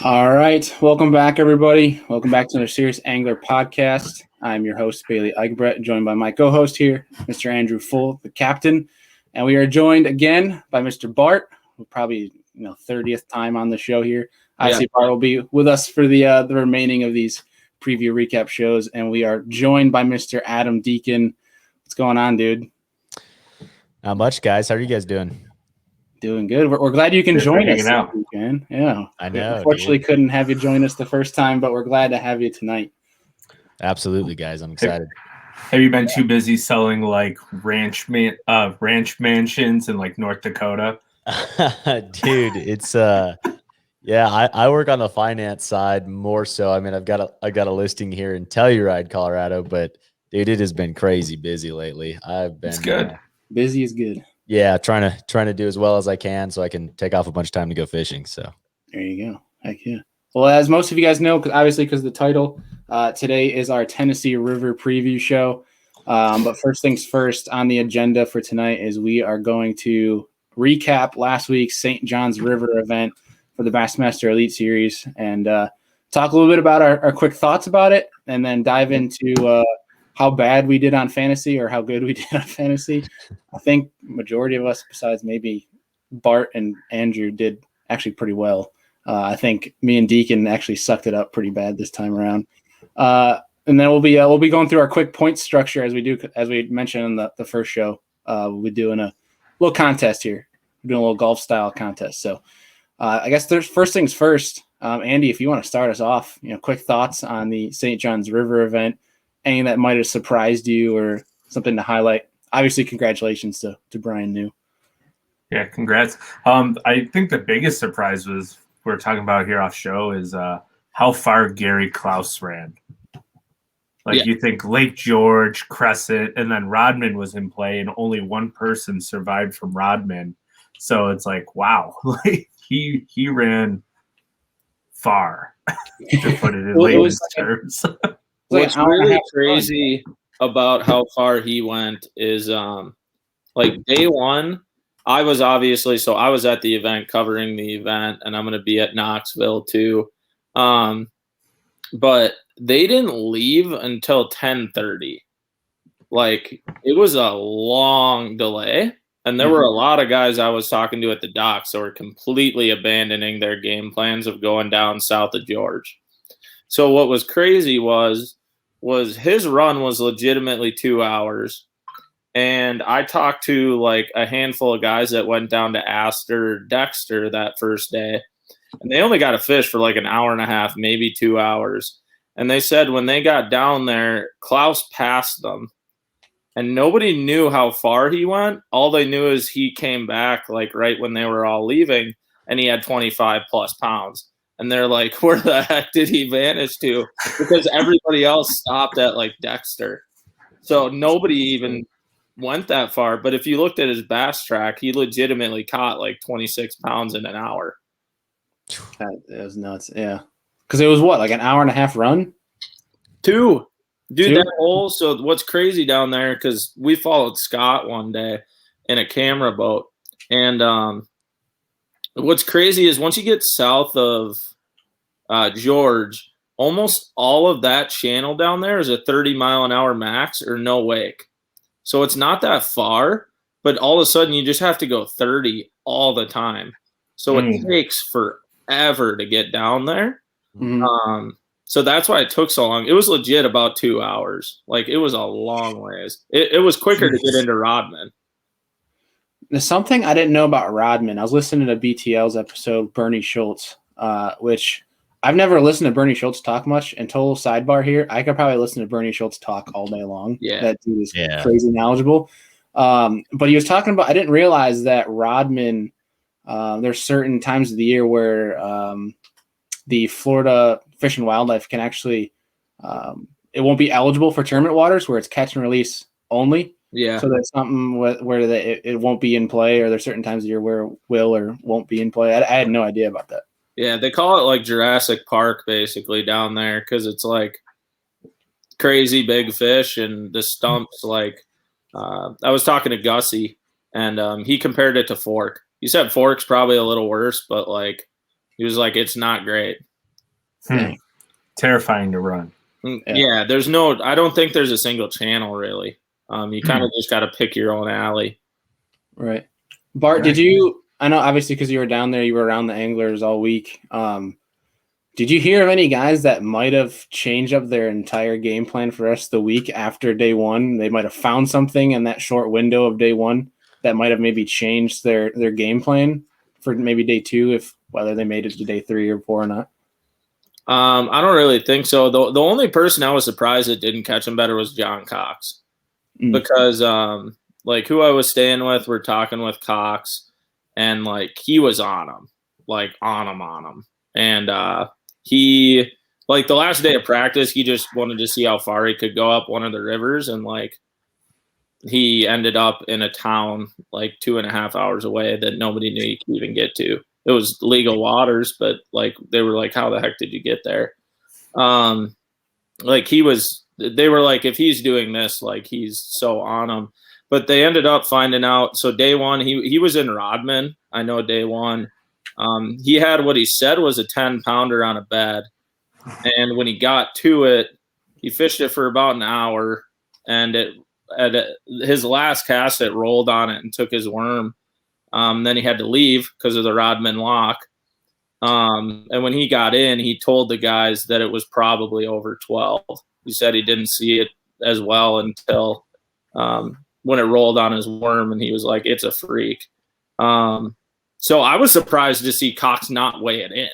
All right. Welcome back, everybody. Welcome back to another Serious Angler podcast. I'm your host, Bailey Eichbrett, joined by my co-host here, Mr. Andrew Full, the captain. And we are joined again by Mr. Bart, who probably 30th time on the show here. I see Bart will be with us for the remaining of these preview recap shows. And we are joined by Mr. Adam Deacon. What's going on, dude? Not much, guys. How are you guys doing? Doing good. We're glad you can join us this weekend. Yeah, I know. Unfortunately, couldn't have you join us the first time, but we're glad to have you tonight. Absolutely, guys. I'm excited. Have you been too busy selling like ranch mansions in like North Dakota? Dude, it's I work on the finance side more so. I mean, I've got a listing here in Telluride, Colorado, but dude, it has been crazy busy lately. I've been It's good. Busy is good. Yeah, trying to do as well as I can so I can take off a bunch of time to go fishing. So there you go. Heck yeah. Well, as most of you guys know, because of the title, today is our Tennessee River preview show. But first things first, on the agenda for tonight is we are going to recap last week's St. John's River event for the Bassmaster Elite Series and talk a little bit about our quick thoughts about it, and then dive into how bad we did on fantasy or how good we did on fantasy. I think majority of us, besides maybe Bart and Andrew, did actually pretty well. I think me and Deacon actually sucked it up pretty bad this time around. And then we'll be going through our quick point structure as we mentioned in the first show. We'll be doing a little contest here. We're doing a little golf style contest. So I guess there's first things first. Andy, if you want to start us off, quick thoughts on the St. John's River event. Anything that might have surprised you or something to highlight? Obviously, congratulations to Brian New. Yeah, congrats. I think the biggest surprise was we're talking about here off show is how far Gary Klaus ran. You think Lake George, Crescent, and then Rodman was in play, and only one person survived from Rodman. So it's like, wow, he ran far to put it in layman's terms. What's really crazy about how far he went is day one, I was at the event covering the event, and I'm going to be at Knoxville too. But they didn't leave until 10:30. It was a long delay, and there were a lot of guys I was talking to at the docks that were completely abandoning their game plans of going down south of George. So what was crazy was his run was legitimately 2 hours. And I talked to a handful of guys that went down to Astor, Dexter that first day. And they only got to fish for an hour and a half, maybe 2 hours. And they said when they got down there, Klaus passed them. And nobody knew how far he went. All they knew is he came back right when they were all leaving, and he had 25 plus pounds. And they're like, where the heck did he vanish to? Because everybody else stopped at Dexter. So nobody even went that far. But if you looked at his bass track, he legitimately caught 26 pounds in an hour. That was nuts. Yeah. Because it was what, an hour and a half run? Two. Dude, that hole. So what's crazy down there, because we followed Scott one day in a camera boat. And what's crazy is once you get south of George, almost all of that channel down there is a 30-mile-an-hour max or no wake. So it's not that far, but all of a sudden you just have to go 30 all the time. So it takes forever to get down there. Mm-hmm. So that's why it took so long. It was legit about 2 hours. It was a long ways. It was quicker to get into Rodman. There's something I didn't know about Rodman. I was listening to BTL's episode, Bernie Schultz, which I've never listened to Bernie Schultz talk much. And total sidebar here, I could probably listen to Bernie Schultz talk all day long. Yeah. That dude is crazy knowledgeable. But he was talking about, I didn't realize that Rodman, there's certain times of the year where the Florida Fish and Wildlife can actually, it won't be eligible for tournament waters where it's catch and release only. Yeah. So that's something where it won't be in play, or there's certain times of year where it will or won't be in play. I had no idea about that. Yeah, they call it Jurassic Park basically down there because it's crazy big fish and the stumps. I was talking to Gussie and he compared it to Fork. He said Fork's probably a little worse, but he was it's not great. Dang. Terrifying to run. Yeah, I don't think there's a single channel really. You kind of just got to pick your own alley. Right. Bart, did you, I know obviously because you were down there, you were around the anglers all week. Did you hear of any guys that might have changed up their entire game plan for the rest of the week after day one? They might have found something in that short window of day one that might have maybe changed their game plan for maybe day two, if whether they made it to day 3 or 4 or not. I don't really think so. The only person I was surprised that didn't catch him better was John Cox, because like who I was staying with, we're talking with Cox, and like he was on him, like on him, and he, like the last day of practice, he just wanted to see how far he could go up one of the rivers, and like he ended up in a town like 2.5 hours away that nobody knew you could even get to. It was legal waters, but like they were like, how the heck did you get there? Like they were like, if he's doing this, like he's so on him. But they ended up finding out. So day one, he was in Rodman. I know day one. He had what he said was a 10-pounder on a bed. And when he got to it, he fished it for about an hour. And his last cast, it rolled on it and took his worm. Then he had to leave because of the Rodman lock. And when he got in, he told the guys that it was probably over 12. He said he didn't see it as well until when it rolled on his worm, and he was like, it's a freak. So I was surprised to see Cox not weigh it in,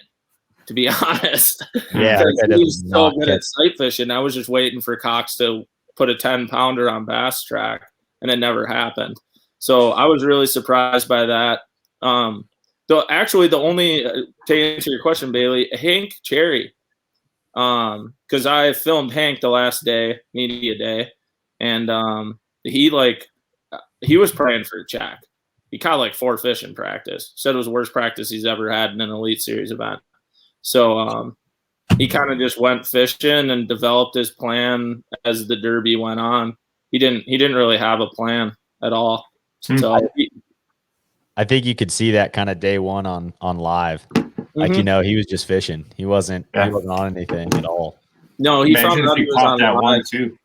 to be honest. Yeah, he's so good at sight fishing. I was just waiting for Cox to put a 10-pounder on Bass Track, and it never happened. So I was really surprised by that. Actually, the only, to answer your question, Bailey, Hank Cherry, because I filmed Hank the last day, media day, and he was praying for a check. He caught like 4 fish in practice. Said it was the worst practice he's ever had in an Elite Series event. So he kind of just went fishing and developed his plan as the Derby went on. He didn't really have a plan at all. So I think you could see that kind of day one on live. Like, you know, he was just fishing. He wasn't on anything at all. No, he found out he was on that live. one too.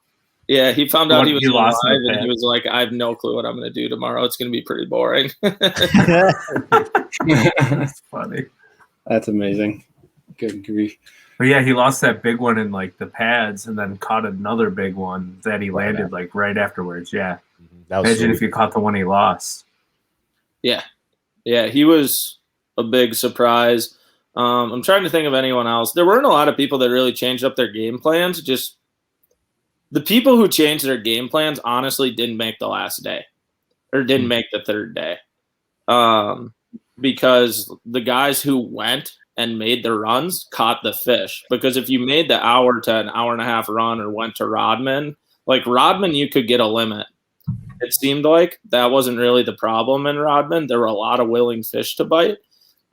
Yeah, he found out he was on live, and pad. he was like, I have no clue what I'm going to do tomorrow. It's going to be pretty boring. That's funny. That's amazing. Good grief. But yeah, he lost that big one in like the pads, and then caught another big one that he landed like right afterwards. Yeah. Imagine if you caught the one he lost. Yeah. Yeah, he was a big surprise. I'm trying to think of anyone else. There weren't a lot of people that really changed up their game plans. Just the people who changed their game plans honestly didn't make the last day or didn't make the third day. Because the guys who went and made the runs caught the fish. Because if you made the hour to an hour and a half run or went to Rodman, like Rodman, you could get a limit. It seemed like that wasn't really the problem in Rodman. There were a lot of willing fish to bite.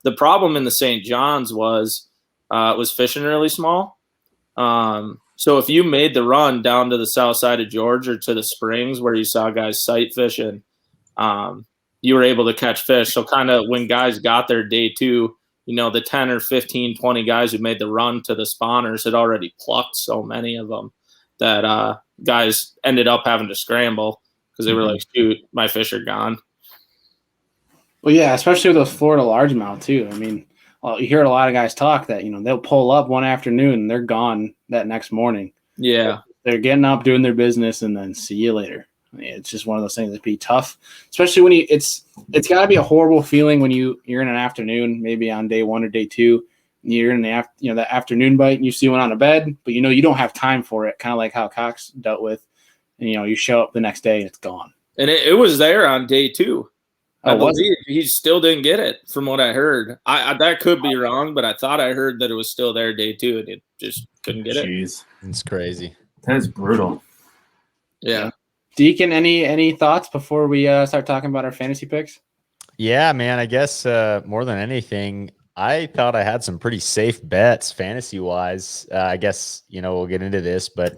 The problem in the St. John's was fishing really small. So if you made the run down to the south side of George or to the springs where you saw guys sight fishing, you were able to catch fish. So kind of when guys got there day two, you know, the 10 or 15, 20 guys who made the run to the spawners had already plucked so many of them that guys ended up having to scramble because they were like, shoot, my fish are gone. Well, yeah, especially with those Florida largemouth too. I mean, you hear a lot of guys talk that, you know, they'll pull up one afternoon and they're gone that next morning. Yeah. They're getting up, doing their business, and then see you later. I mean, it's just one of those things that'd be tough, especially when it's got to be a horrible feeling when you're in an afternoon, maybe on day 1 or day 2, and you're in the the afternoon bite and you see one on a bed, but you know you don't have time for it, kind of like how Cox dealt with, and you know you show up the next day and it's gone. And it was there on day 2. I believe he still didn't get it from what I heard. I that could be wrong, but I thought I heard that it was still there day 2 and it just couldn't get it. It's crazy. That is brutal. Yeah. Deacon, any thoughts before we start talking about our fantasy picks? Yeah, man, I guess more than anything, I thought I had some pretty safe bets fantasy-wise. I guess, we'll get into this, but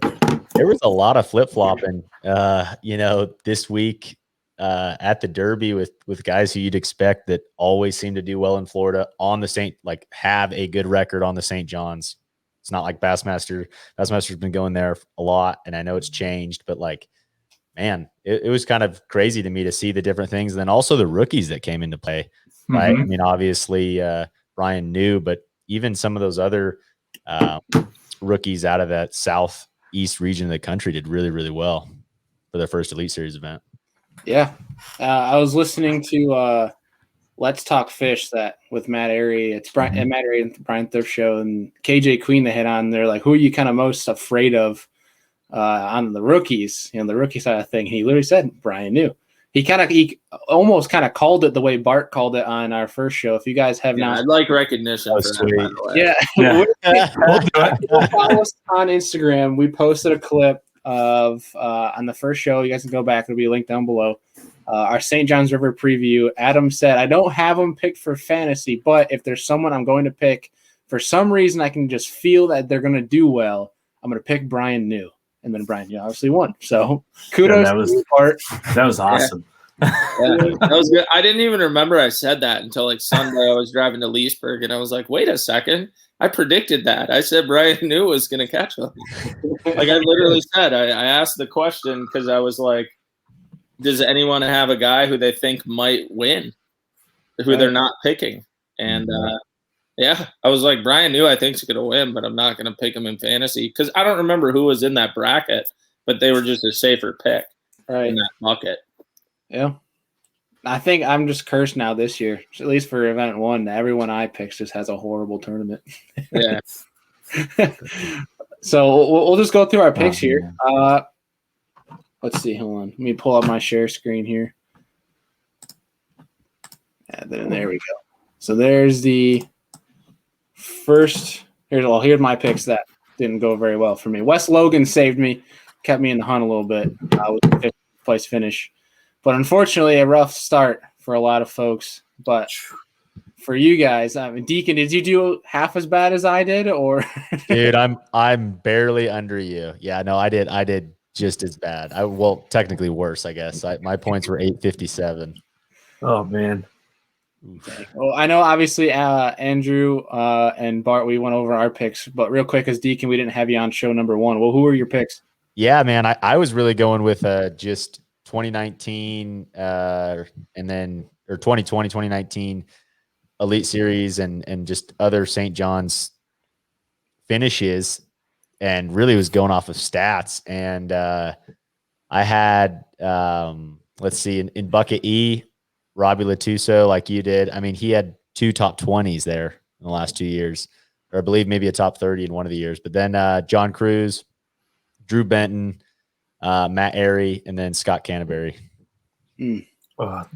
there was a lot of flip-flopping, this week at the Derby with guys who you'd expect that always seem to do well in Florida on the have a good record on the St. John's. It's not like Bassmaster. Bassmaster's been going there a lot, and I know it's changed, but like, man, it was kind of crazy to me to see the different things. And then also the rookies that came into play, right? I mean, obviously Brian knew, but even some of those other rookies out of that southeast region of the country did really, really well for their first Elite Series event. Yeah. I was listening to Let's Talk Fish that with Matt Airy. It's Matt Airy and Brian Thrift Show and KJ Queen they hit on. They're like, who are you kind of most afraid of on the rookies, the rookie side of thing? He literally said Brian knew. He almost kind of called it the way Bart called it on our first show. If you guys have now, I'd like recognition for that, by the way. Yeah. Follow us on Instagram. We posted a clip of on the first show. You guys can go back. It'll be linked down below. Our St. John's River preview. Adam said, I don't have them picked for fantasy, but if there's someone I'm going to pick for some reason, I can just feel that they're going to do well. I'm going to pick Brian New. And then Brian, obviously won. So kudos to you, Bart. That was awesome. Yeah, that was good. I didn't even remember I said that until like Sunday. I was driving to Leesburg and I was like, wait a second. I predicted that. I said Brian New was going to catch him. Like I literally said, I asked the question because I was like, does anyone have a guy who they think might win, who they're not picking? And yeah, I was like, Brian New I think is going to win, but I'm not going to pick him in fantasy because I don't remember who was in that bracket, but they were just a safer pick in that bucket. Yeah. I think I'm just cursed now this year, at least for event one. Everyone I pick just has a horrible tournament. Yeah. So we'll just go through our picks here. Let's see. Hold on. Let me pull up my share screen here. And then there we go. So there's the first. Here's my picks that didn't go very well for me. Wes Logan saved me, kept me in the hunt a little bit with the fifth place finish. But unfortunately, a rough start for a lot of folks. But for you guys, I mean, Deacon, did you do half as bad as I did, or? Dude, I'm barely under you. Yeah, no, I did just as bad. Well, technically worse, I guess. My points were 857. Oh man. Well, I know obviously Andrew and Bart, we went over our picks, but real quick as Deacon, we didn't have you on show number one. Well, who are your picks? Yeah, man, I was really going with just 2019 and then or 2020, 2019 Elite Series and just other St. John's finishes, and really was going off of stats. And I had let's see, in bucket E, Robbie Latuso, like you did. I mean, he had 2 top 20s there in the last 2 years, or I believe maybe a top 30 in one of the years. But then John Cruz, Drew Benton, Matt Airy, and then Scott Canterbury.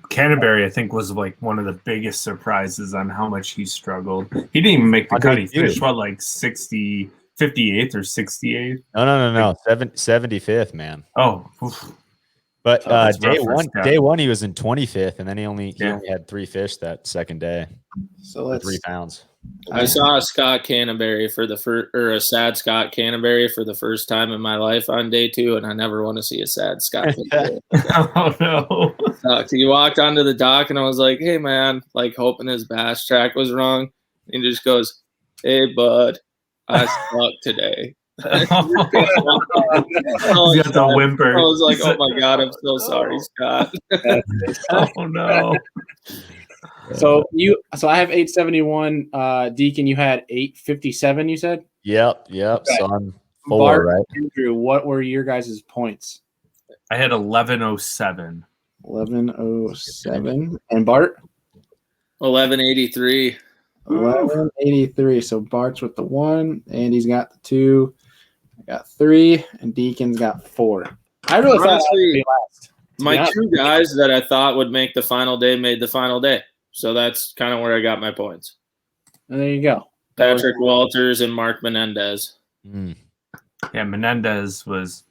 Canterbury, I think, was like one of the biggest surprises on how much he struggled. He didn't even make the cut. He finished like 58th or 68th? No. 75th, man. Oh. But day one, he was in 25th, and then he only had 3 fish that second day. So let's 3 pounds. I saw a Scott Canterbury a sad Scott Canterbury for the first time in my life on day 2, and I never want to see a sad Scott Canterbury. Oh no! He walked onto the dock, and I was like, "Hey man," like hoping his bass track was wrong. And he just goes, "Hey bud, I sucked today." He's got the whimper. I was like, "Oh my god, I'm so sorry, Scott." Oh no! So I have 871. Deacon, you had 857. You said. Yep. Okay. So I'm 4, Bart, right? Andrew, what were your guys' points? I had 1107. 1107. And Bart? 1183. 1183. So Bart's with the 1, Andy's got the 2, I got 3, and Deacon's got 4. I really thought I would be last. My 2 guys that I thought would make the final day made the final day. So that's kind of where I got my points. And there you go. Patrick Walters and Mark Menendez. Yeah, Menendez was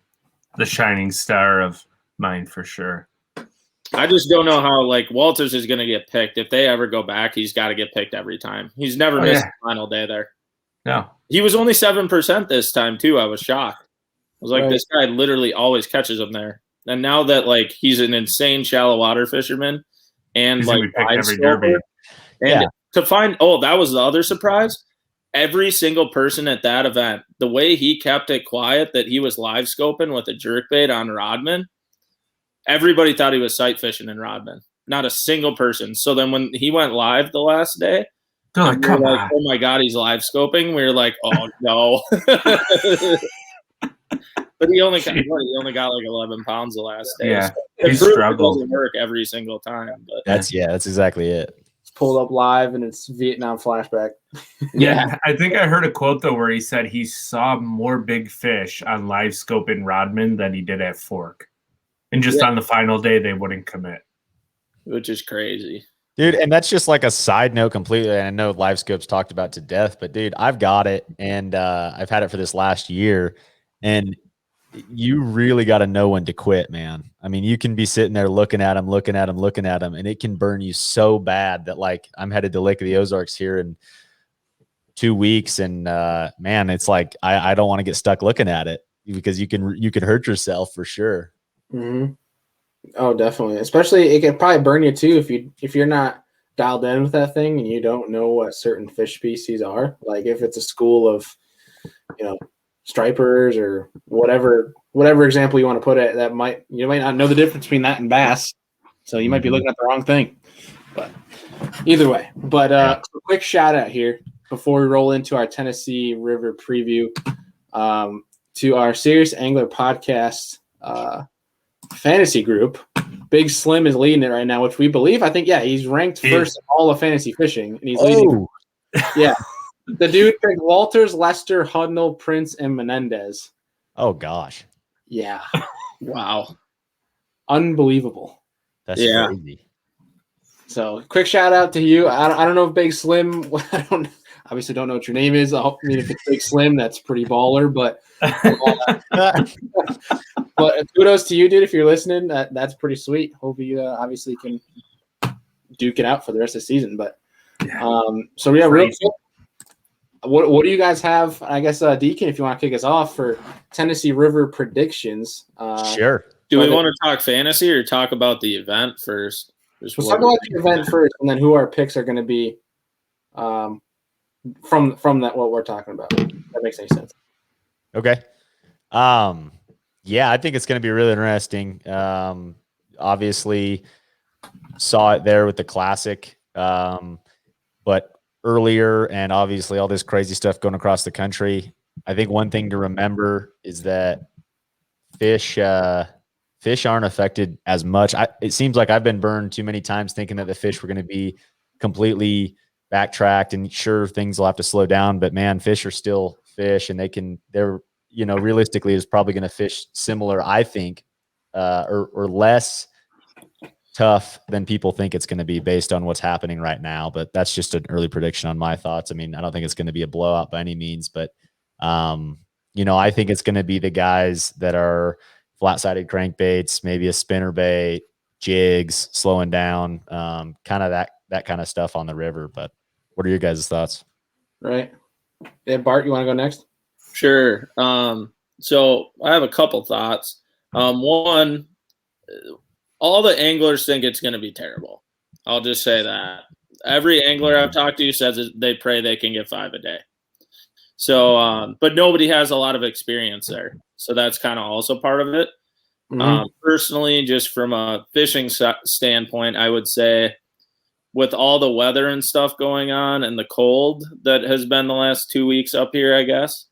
the shining star of mine for sure. I just don't know how Walters is going to get picked. If they ever go back, he's got to get picked every time. He's never missed the final day there. No. He was only 7% this time too. I was shocked. I was like, this guy literally always catches them there. And now that he's an insane shallow water fisherman and every derby. and to find that was the other surprise. every single person at that event, the way he kept it quiet that he was live scoping with a jerkbait on Rodman, everybody thought he was sight fishing in Rodman. Not a single person. So then when he went live the last day, They're like, come on. oh my God, he's live scoping. We were like, oh no. But he only got like 11 pounds the last day. Yeah, so he struggled. It doesn't work every single time. But That's exactly it. It's pulled up live and it's Vietnam flashback. Yeah, I think I heard a quote though where he said he saw more big fish on live scope in Rodman than he did at Fork, and just on the final day they wouldn't commit, which is crazy. Dude, and that's just like a side note completely. And I know live scope's talked about to death, but dude, I've got it and I've had it for this last year, and you really got to know when to quit, man. I mean, you can be sitting there looking at them, and it can burn you so bad that like I'm headed to Lake of the Ozarks here in 2 weeks. And man, it's like, I don't want to get stuck looking at it because you could hurt yourself for sure. Mm-hmm. Oh, definitely. Especially it can probably burn you too if you're not dialed in with that thing and you don't know what certain fish species are. Like if it's a school of, stripers or whatever example you want to put it, you might not know the difference between that and bass. So you might be looking at the wrong thing. But either way. But a quick shout out here before we roll into our Tennessee River preview to our Serious Angler podcast fantasy group. Big Slim is leading it right now, which we believe. I think, he's ranked first in all of fantasy fishing, and he's leading. Yeah. The dude picked Walters, Lester, Hudnall, Prince, and Menendez. Oh, gosh. Yeah. Wow. Unbelievable. That's crazy. So, quick shout out to you. I don't know if Big Slim, obviously don't know what your name is. I mean, if it's Big Slim, that's pretty baller, but but kudos to you, dude. If you're listening, that's pretty sweet. Hope you obviously can duke it out for the rest of the season. But real quick, what do you guys have? I guess Deacon, if you want to kick us off for Tennessee River predictions. Sure. Do we want to talk fantasy or talk about the event first? Let's talk about the event first, and then who our picks are going to be from that what we're talking about. If that makes any sense. Okay. I think it's going to be really interesting. Obviously saw it there with the Classic, but earlier, and obviously all this crazy stuff going across the country. I think one thing to remember is that fish aren't affected as much. It seems like I've been burned too many times thinking that the fish were going to be completely backtracked, and sure, things will have to slow down, but man, fish are still fish, and they're realistically is probably going to fish similar, I think, or less tough than people think it's going to be based on what's happening right now. But that's just an early prediction on my thoughts. I mean, I don't think it's going to be a blowout by any means, but I think it's going to be the guys that are flat-sided crankbaits, maybe a spinnerbait, jigs, slowing down, kind of that kind of stuff on the river. But what are your guys' thoughts? Right. Yeah, Bart, you want to go next? Sure. So I have a couple thoughts. One, all the anglers think it's going to be terrible. I'll just say that. Every angler I've talked to says they pray they can get 5 a day. So, but nobody has a lot of experience there. So that's kind of also part of it. Mm-hmm. Personally, just from a fishing standpoint, I would say with all the weather and stuff going on and the cold that has been the last 2 weeks up here, I guess,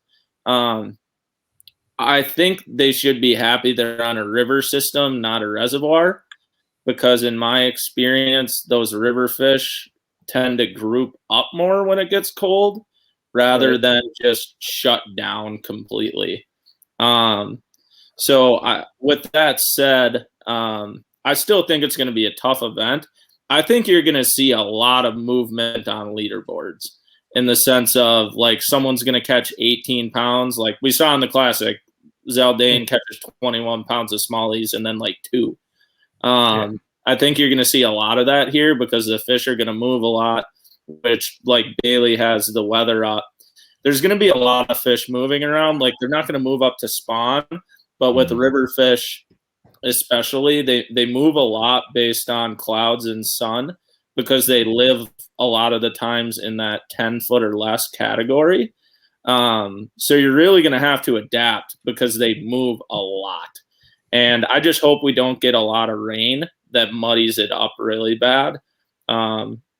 I think they should be happy they're on a river system, not a reservoir, because in my experience, those river fish tend to group up more when it gets cold rather than just shut down completely. With that said, I still think it's going to be a tough event. I think you're going to see a lot of movement on leaderboards in the sense of like someone's going to catch 18 pounds. Like we saw in the Classic, Zaldane catches 21 pounds of smallies and then like 2. I think you're going to see a lot of that here because the fish are going to move a lot, which like Bailey has the weather up. There's going to be a lot of fish moving around. Like they're not going to move up to spawn, but with river fish, especially, they move a lot based on clouds and sun. because they live a lot of the times in that 10-foot or less category. So you're really going to have to adapt because they move a lot. And I just hope we don't get a lot of rain that muddies it up really bad.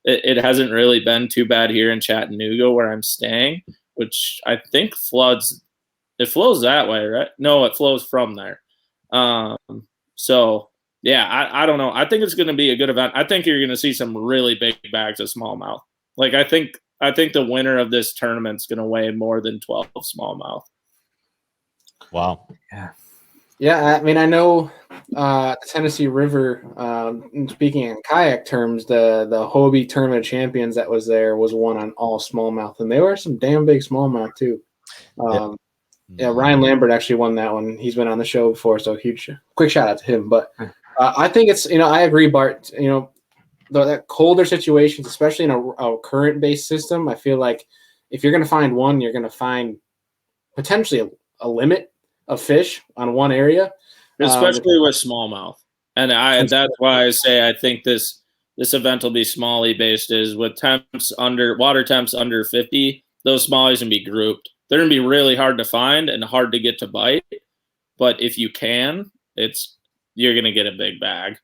It hasn't really been too bad here in Chattanooga where I'm staying, which I think floods. It flows that way, right? No, it flows from there. So yeah, I don't know. I think it's going to be a good event. I think you're going to see some really big bags of smallmouth. Like I think the winner of this tournament's going to weigh more than 12 smallmouth. Wow. Yeah, I mean, I know the Tennessee River, speaking in kayak terms, the Hobie Tournament of Champions that was there was one on all smallmouth, and they were some damn big smallmouth too. Yeah, Ryan Lambert actually won that one. He's been on the show before, so quick shout out to him. But I think it's, I agree, Bart. That colder situations, especially in a current-based system, I feel like if you're going to find one, you're going to find potentially a limit of fish on one area, especially with smallmouth. And that's why I say I think this event will be smallie based. Is with water temps under 50, those smallies can be grouped. They're going to be really hard to find and hard to get to bite. But if you can, you're going to get a big bag.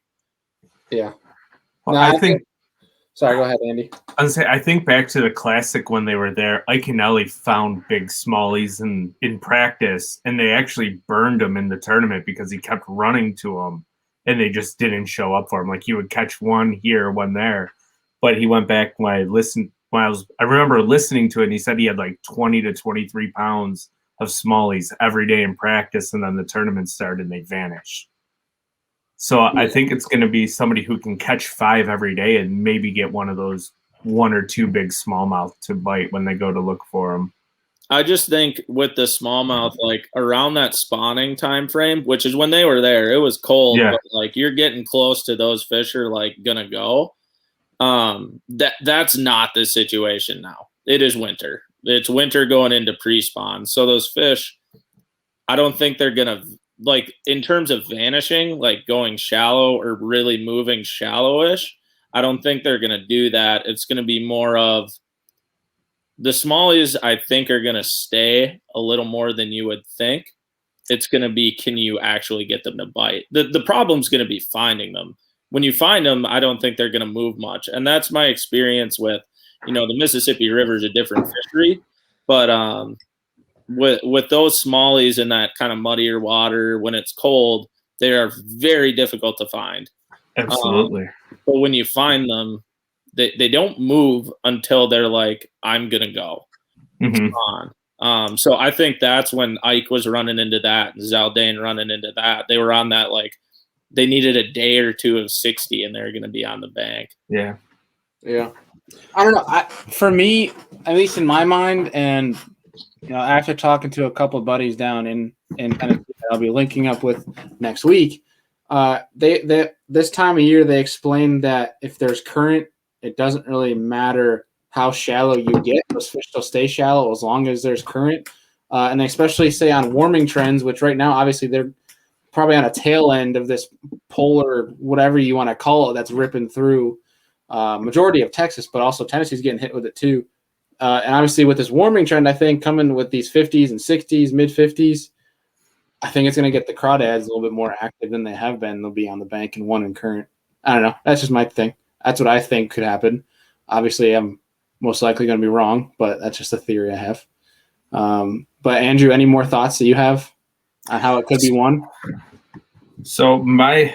Yeah. Well, I think. Sorry, go ahead, Andy. I think back to the Classic when they were there. Ike and Ellie found big smallies in practice, and they actually burned them in the tournament because he kept running to them, and they just didn't show up for him. Like he would catch one here, one there, but he went back when I remember listening to it, and he said he had like 20 to 23 pounds of smallies every day in practice, and then the tournament started and they vanished. So I think it's going to be somebody who can catch 5 every day and maybe get one of those 1 or 2 big smallmouth to bite when they go to look for them. I just think with the smallmouth, like around that spawning time frame, which is when they were there, it was cold, but like you're getting close to those fish are like gonna go. That's not the situation now. It is winter. It's winter going into pre-spawn. So those fish, I don't think they're gonna, like in terms of vanishing, like going shallow or really moving shallowish, I don't think they're going to do that. It's going to be more of the smallies, I think, are going to stay a little more than you would think. It's going to be, can you actually get them to bite? The problem's going to be finding them. When you find them, I don't think they're going to move much. And that's my experience with, the Mississippi River is a different fishery, but with those smallies in that kind of muddier water, when it's cold, they are very difficult to find. Absolutely. But when you find them, they don't move until they're like, I'm going to go. Mm-hmm. So I think that's when Ike was running into that and Zaldane running into that. They were on that, like, they needed a day or two of 60 and they're going to be on the bank. Yeah. Yeah. I don't know. For me, at least in my mind, and after talking to a couple of buddies down in Tennessee, I'll be linking up with next week. They this time of year they explained that if there's current, it doesn't really matter how shallow you get; those fish will stay shallow as long as there's current. And they especially say on warming trends, which right now obviously they're probably on a tail end of this polar, whatever you want to call it, that's ripping through majority of Texas, but also Tennessee's getting hit with it too. And obviously with this warming trend, I think coming with these 50s and 60s, mid 50s, I think it's going to get the crawdads a little bit more active than they have been. They'll be on the bank and one in current. I don't know. That's just my thing. That's what I think could happen. Obviously, I'm most likely going to be wrong, but that's just a theory I have. But Andrew, any more thoughts that you have on how it could be won? So my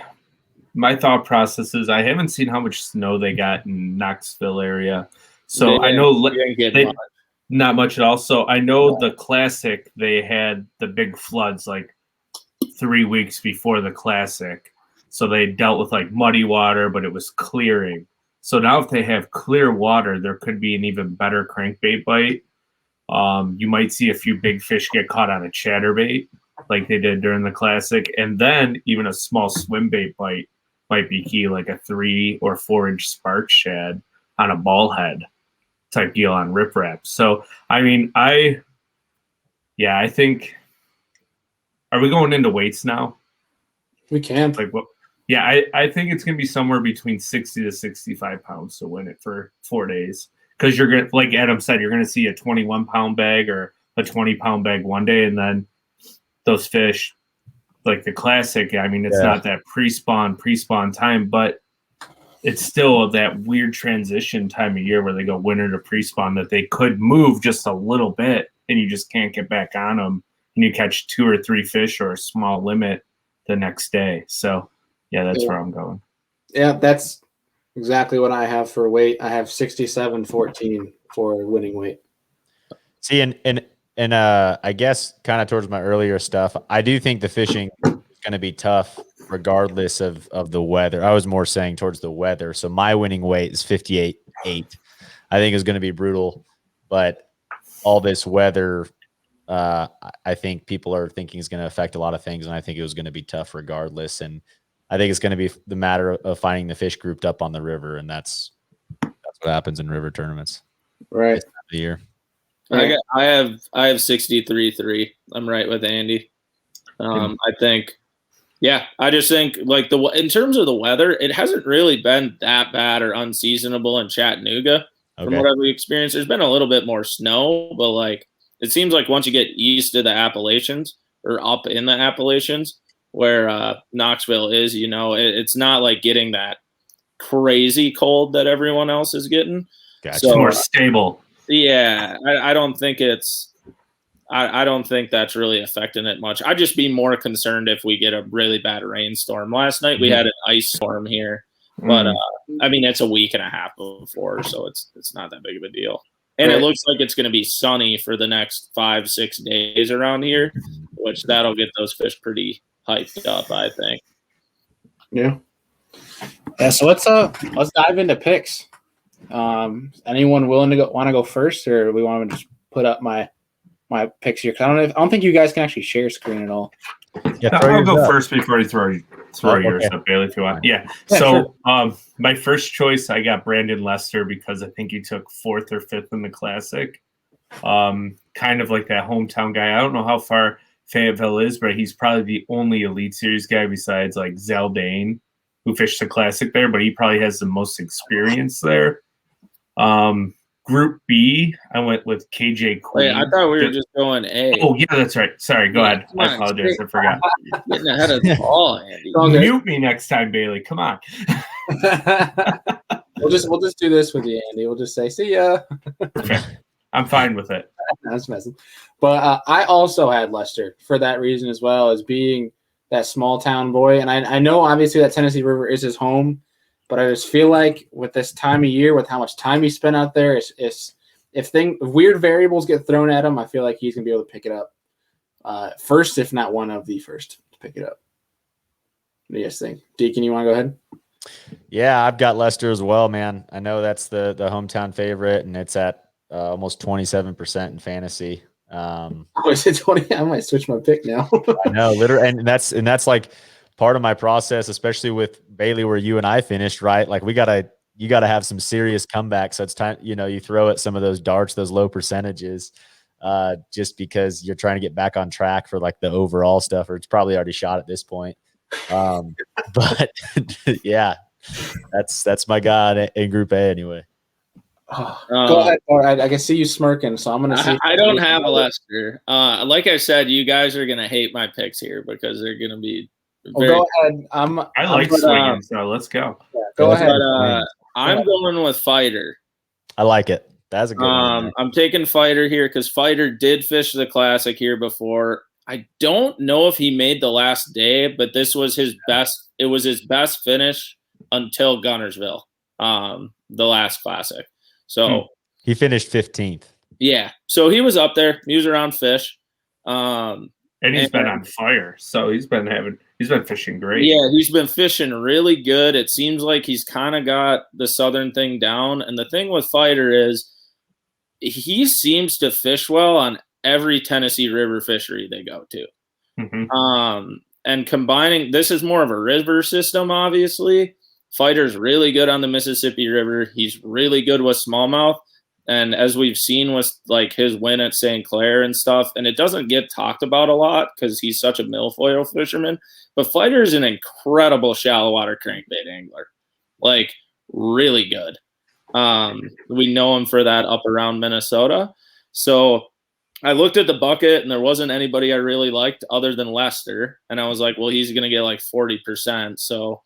thought process is I haven't seen how much snow they got in Knoxville area. So I know not much at all. So I know the Classic, they had the big floods like 3 weeks before the Classic. So they dealt with like muddy water, but it was clearing. So now if they have clear water, there could be an even better crankbait bite. You might see a few big fish get caught on a chatterbait like they did during the Classic. And then even a small swim bait bite might be key, like a 3 or 4 inch spark shad on a ball head type deal on riprap. So, I mean, I think, are we going into weights now? We can. Like what? Yeah, I think it's going to be somewhere between 60 to 65 pounds to win it for 4 days. Because you're going to, like Adam said, you're going to see a 21-pound bag or a 20-pound bag one day, and then those fish, like the classic, I mean, it's not that pre-spawn time, but it's still that weird transition time of year where they go winter to pre-spawn that they could move just a little bit, and you just can't get back on them, and you catch 2 or 3 fish or a small limit the next day. So, yeah, that's where I'm going. Yeah, that's exactly what I have for weight. I have 67.14 for winning weight. See, and I guess kind of towards my earlier stuff, I do think the fishing is going to be tough regardless of the weather. I was more saying towards the weather. So my winning weight is 58.8. I think it's going to be brutal, but all this weather, I think people are thinking is going to affect a lot of things, and I think it was going to be tough regardless. And I think it's going to be the matter of finding the fish grouped up on the river, and that's what happens in river tournaments. Right. This time of the year. I have 63.3. I'm right with Andy. I think, I just think like in terms of the weather, it hasn't really been that bad or unseasonable in Chattanooga from what I've experienced. There's been a little bit more snow, but like it seems like once you get east of the Appalachians or up in the Appalachians where Knoxville is, it's not like getting that crazy cold that everyone else is getting. Gotcha. So, it's more stable. Yeah, I don't think I don't think that's really affecting it much. I'd just be more concerned if we get a really bad rainstorm. Last night we had an ice storm here, but I mean it's a week and a half before, so it's not that big of a deal. And it looks like it's going to be sunny for the next 5-6 days around here, which that'll get those fish pretty hyped up, I think. Yeah. Yeah. So let's dive into picks. Anyone willing to want to go first, or we want to just put up my picks here? Cause I don't think you guys can actually share screen at all. Yeah, I'll go first before you throw yours up, Bailey, if you want. Yeah. So my first choice, I got Brandon Lester because I think he took 4th or 5th in the Classic. Kind of like that hometown guy. I don't know how far Fayetteville is, but he's probably the only Elite Series guy besides like Zaldane who fished the Classic there, but he probably has the most experience there. Group B, I went with KJ Queen. Wait, I thought we were just going A. Oh, yeah, that's right. Sorry, go ahead. I apologize. I forgot. Getting ahead of the ball, Andy. Mute me next time, Bailey. Come on. We'll just do this with you, Andy. We'll just say, see ya. Okay. I'm fine with it. That's messing. But I also had Lester for that reason as well, as being that small town boy. And I know obviously that Tennessee River is his home, but I just feel like with this time of year, with how much time he spent out there, if weird variables get thrown at him, I feel like he's gonna be able to pick it up first, if not one of the first to pick it up. What do you guys think? Deacon, you want to go ahead? Yeah, I've got Lester as well, man. I know that's the hometown favorite, and it's at almost 27% in fantasy. Is it 20? I might switch my pick now. I know, literally, and that's like part of my process, especially with Bailey, where you and I finished, right? Like you gotta have some serious comebacks. So it's time, you throw at some of those darts, those low percentages, just because you're trying to get back on track for like the overall stuff, or it's probably already shot at this point. But yeah, that's my guy in Group A anyway. Go ahead. All right, I can see you smirking, so I'm gonna see. I don't have a Lester. Like I said, you guys are gonna hate my picks here because they're gonna be. Go ahead. I like swinging, so let's go. Yeah, go ahead. But, I'm going with Fighter. I like it. That's a good one. I'm taking Fighter here because Fighter did fish the Classic here before. I don't know if he made the last day, but this was his best. It was his best finish until Gunnersville, the last Classic. So he finished 15th. Yeah, so he was up there. He was around fish. And he's been on fire. So he's been fishing great. Yeah, he's been fishing really good. It seems like he's kind of got the Southern thing down. And the thing with Fighter is he seems to fish well on every Tennessee River fishery they go to. Mm-hmm. And combining, this is more of a river system, obviously. Fighter's really good on the Mississippi River. He's really good with smallmouth. And as we've seen with like his win at St. Clair and stuff, and it doesn't get talked about a lot because he's such a milfoil fisherman, but Fighter is an incredible shallow water crankbait angler, like really good. We know him for that up around Minnesota. So I looked at the bucket and there wasn't anybody I really liked other than Lester. And I was like, well, he's going to get like 40%. So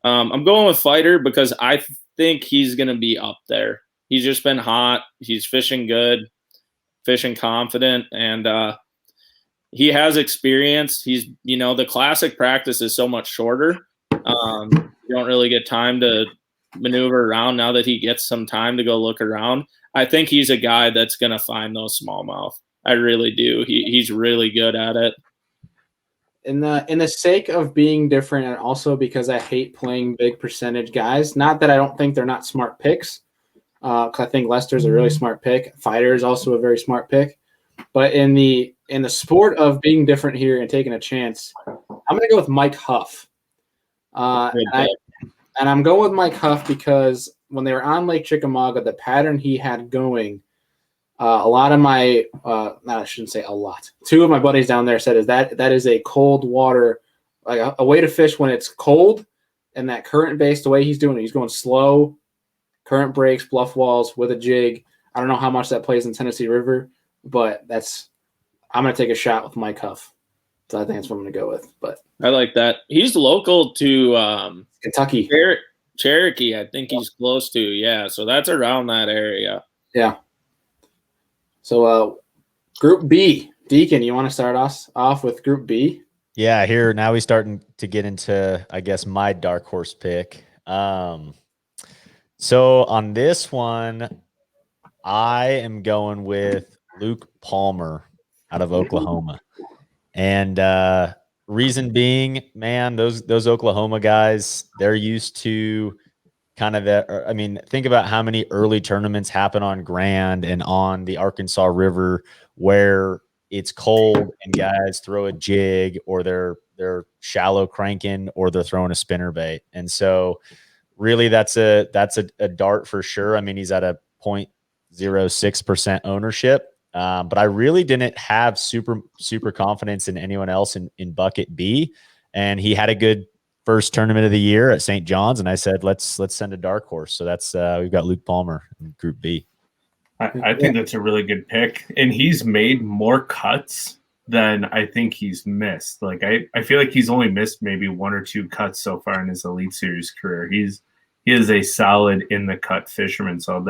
I'm going with Fighter because I think he's going to be up there. He's just been hot. He's fishing good, fishing confident, and he has experience. He's, the classic practice is so much shorter. You don't really get time to maneuver around now that he gets some time to go look around. I think he's a guy that's going to find those smallmouth. I really do. He's really good at it. In the sake of being different, and also because I hate playing big percentage guys, not that I don't think they're not smart picks, because I think Lester's a really smart pick. Fighter is also a very smart pick. But in the sport of being different here and taking a chance, I'm going to go with Mike Huff. And I'm going with Mike Huff because when they were on Lake Chickamauga, the pattern he had going, a lot of my I shouldn't say a lot. Two of my buddies down there said that is a cold water, like a way to fish when it's cold, and that current based the way he's doing it. He's going slow, current breaks, bluff walls with a jig. I don't know how much that plays in Tennessee River, but I'm going to take a shot with Mike Huff. So I think that's what I'm going to go with. But I like that. He's local to Kentucky. Cherokee, I think he's close to. Yeah, so that's around that area. Yeah. So Group B. Deacon, you want to start us off with Group B? Yeah, here now we're starting to get into, I guess, my dark horse pick. So on this one, I am going with Luke Palmer out of Oklahoma. And reason being, man, those Oklahoma guys, they're used to kind of think about how many early tournaments happen on Grand and on the Arkansas River where it's cold and guys throw a jig or they're shallow cranking or they're throwing a spinner bait. And so really that's a dart for sure. I mean, he's at a 0.06% ownership. But I really didn't have super confidence in anyone else in bucket B. And he had a good first tournament of the year at St. John's. And I said, let's send a dark horse. So that's, we've got Luke Palmer in Group B. I think that's a really good pick. And he's made more cuts than I think he's missed. Like, I feel like he's only missed maybe one or two cuts so far in his Elite Series career. He is a solid in the cut fisherman. So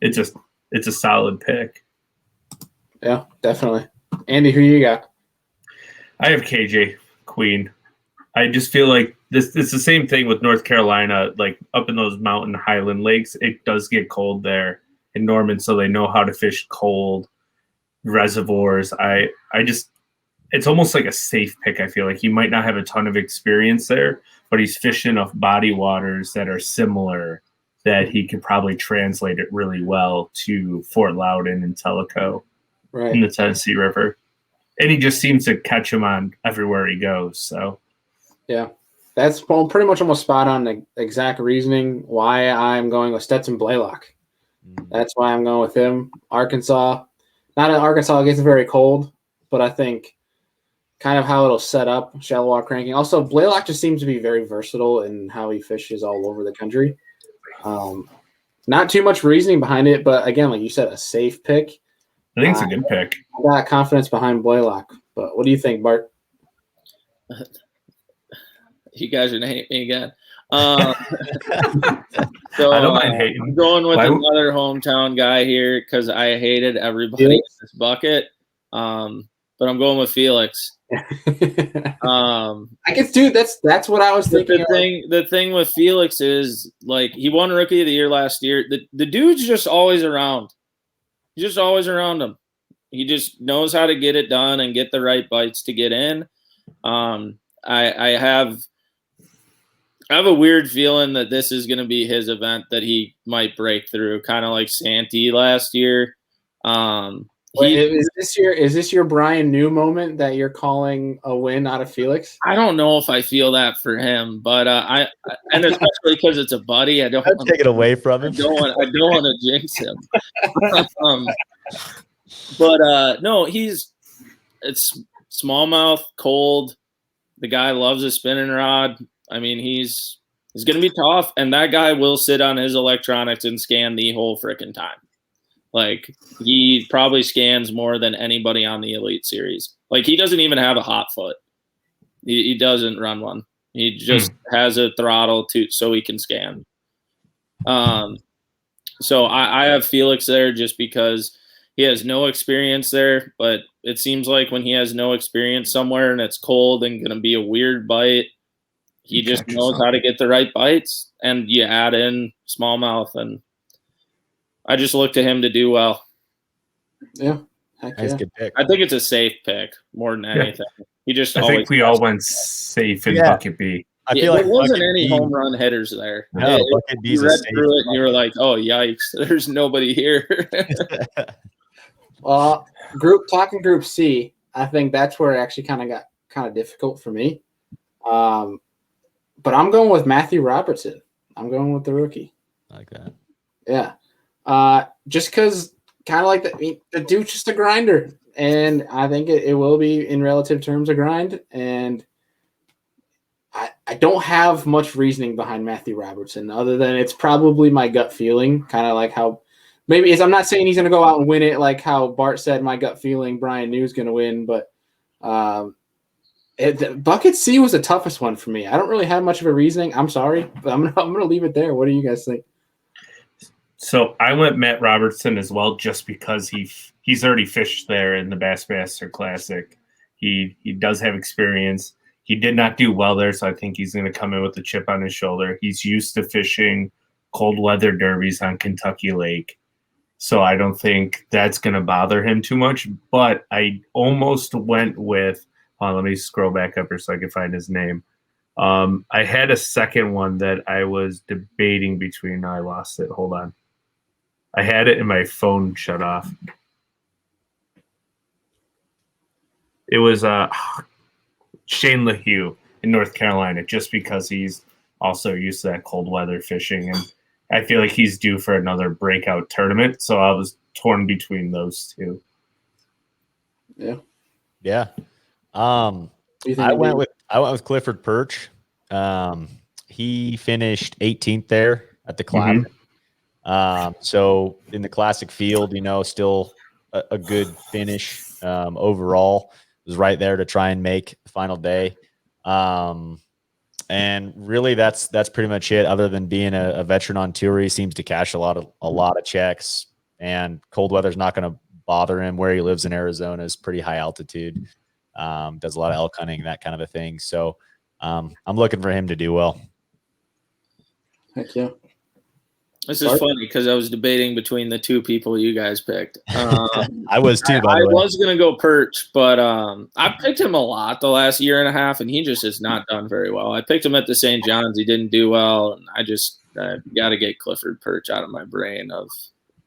it's a solid pick. Yeah, definitely. Andy, who you got? I have KJ Queen. I just feel like it's the same thing with North Carolina, like up in those mountain highland lakes. It does get cold there in Norman, so they know how to fish cold reservoirs. It's almost like a safe pick. I feel like he might not have a ton of experience there, but he's fishing off body waters that are similar that he could probably translate it really well to Fort Loudon and Tellico. Right. In the Tennessee River. And he just seems to catch him on everywhere he goes. So, yeah, that's pretty much almost spot on the exact reasoning why I'm going with Stetson Blaylock. That's why I'm going with him. Arkansas. Not in Arkansas, it gets very cold, but I think kind of how it'll set up shallow water cranking. Also, Blaylock just seems to be very versatile in how he fishes all over the country. Not too much reasoning behind it, but again, like you said, a safe pick. I think it's a good pick. I got confidence behind Blaylock, but what do you think, Bart? You guys are gonna hate me again. So I don't mind hating. I'm going with another hometown guy here because I hated everybody in this bucket. But I'm going with Felix. I guess, dude, that's what I was thinking. The thing with Felix is, like, he won Rookie of the Year last year. The dude's just always around. He's just always around him. He just knows how to get it done and get the right bites to get in. I have a weird feeling that this is going to be his event that he might break through, kind of like Santee last year. Wait, is this your Brian New moment that you're calling a win out of Felix? I don't know if I feel that for him, but and especially because it's a buddy, I'd take it away from him. I don't want to jinx him. But no, it's smallmouth, cold. The guy loves a spinning rod. I mean, he's going to be tough, and that guy will sit on his electronics and scan the whole frickin' time. Like, he probably scans more than anybody on the Elite Series. Like, he doesn't even have a hot foot. He doesn't run one. He just has a throttle so he can scan. So I have Felix there just because he has no experience there, but it seems like when he has no experience somewhere and it's cold and going to be a weird bite, he just knows how to get the right bites, and you add in smallmouth, and I just look to him to do well. Yeah. Nice, good pick. I think it's a safe pick more than anything. He just I think we all went safe in bucket B. I feel like there wasn't any home run hitters there. No, bucket B's you read through it and you were like, "Oh, yikes! There's nobody here." Talking Group C, I think that's where it actually got kind of difficult for me. But I'm going with Matthew Robertson. I'm going with the rookie. I like that. Yeah. Just because kind of like the dude's just a grinder. And I think it will be, in relative terms, a grind. And I don't have much reasoning behind Matthew Robertson other than it's probably my gut feeling, kind of like how I'm not saying he's going to go out and win it like how Bart said my gut feeling Brian New's going to win, but bucket C was the toughest one for me. I don't really have much of a reasoning. I'm sorry, but I'm gonna leave it there. What do you guys think? So I went Matt Robertson as well, just because he's already fished there in the Bassmaster Classic. He does have experience. He did not do well there, so I think he's going to come in with a chip on his shoulder. He's used to fishing cold weather derbies on Kentucky Lake, so I don't think that's going to bother him too much. But I almost went with let me scroll back up here so I can find his name. I had a second one that I was debating between. I lost it. Hold on. I had it and my phone shut off. It was Shane LaHue in North Carolina, just because he's also used to that cold weather fishing. And I feel like he's due for another breakout tournament. So I was torn between those two. Yeah. Yeah. I went with Clifford Perch. He finished 18th there at the Classic. So in the Classic field, still a good finish overall. Was right there to try and make the final day. And really that's pretty much it. Other than being a veteran on tour, he seems to cash a lot of checks, and cold weather's not going to bother him. Where he lives in Arizona is pretty high altitude. Does a lot of elk hunting, that kind of a thing. So I'm looking for him to do well. Heck yeah. This is funny because I was debating between the two people you guys picked. I was too, by the way. I was going to go Perch, but I picked him a lot the last year and a half, and he just has not done very well. I picked him at the St. John's. He didn't do well, and I got to get Clifford Perch out of my brain of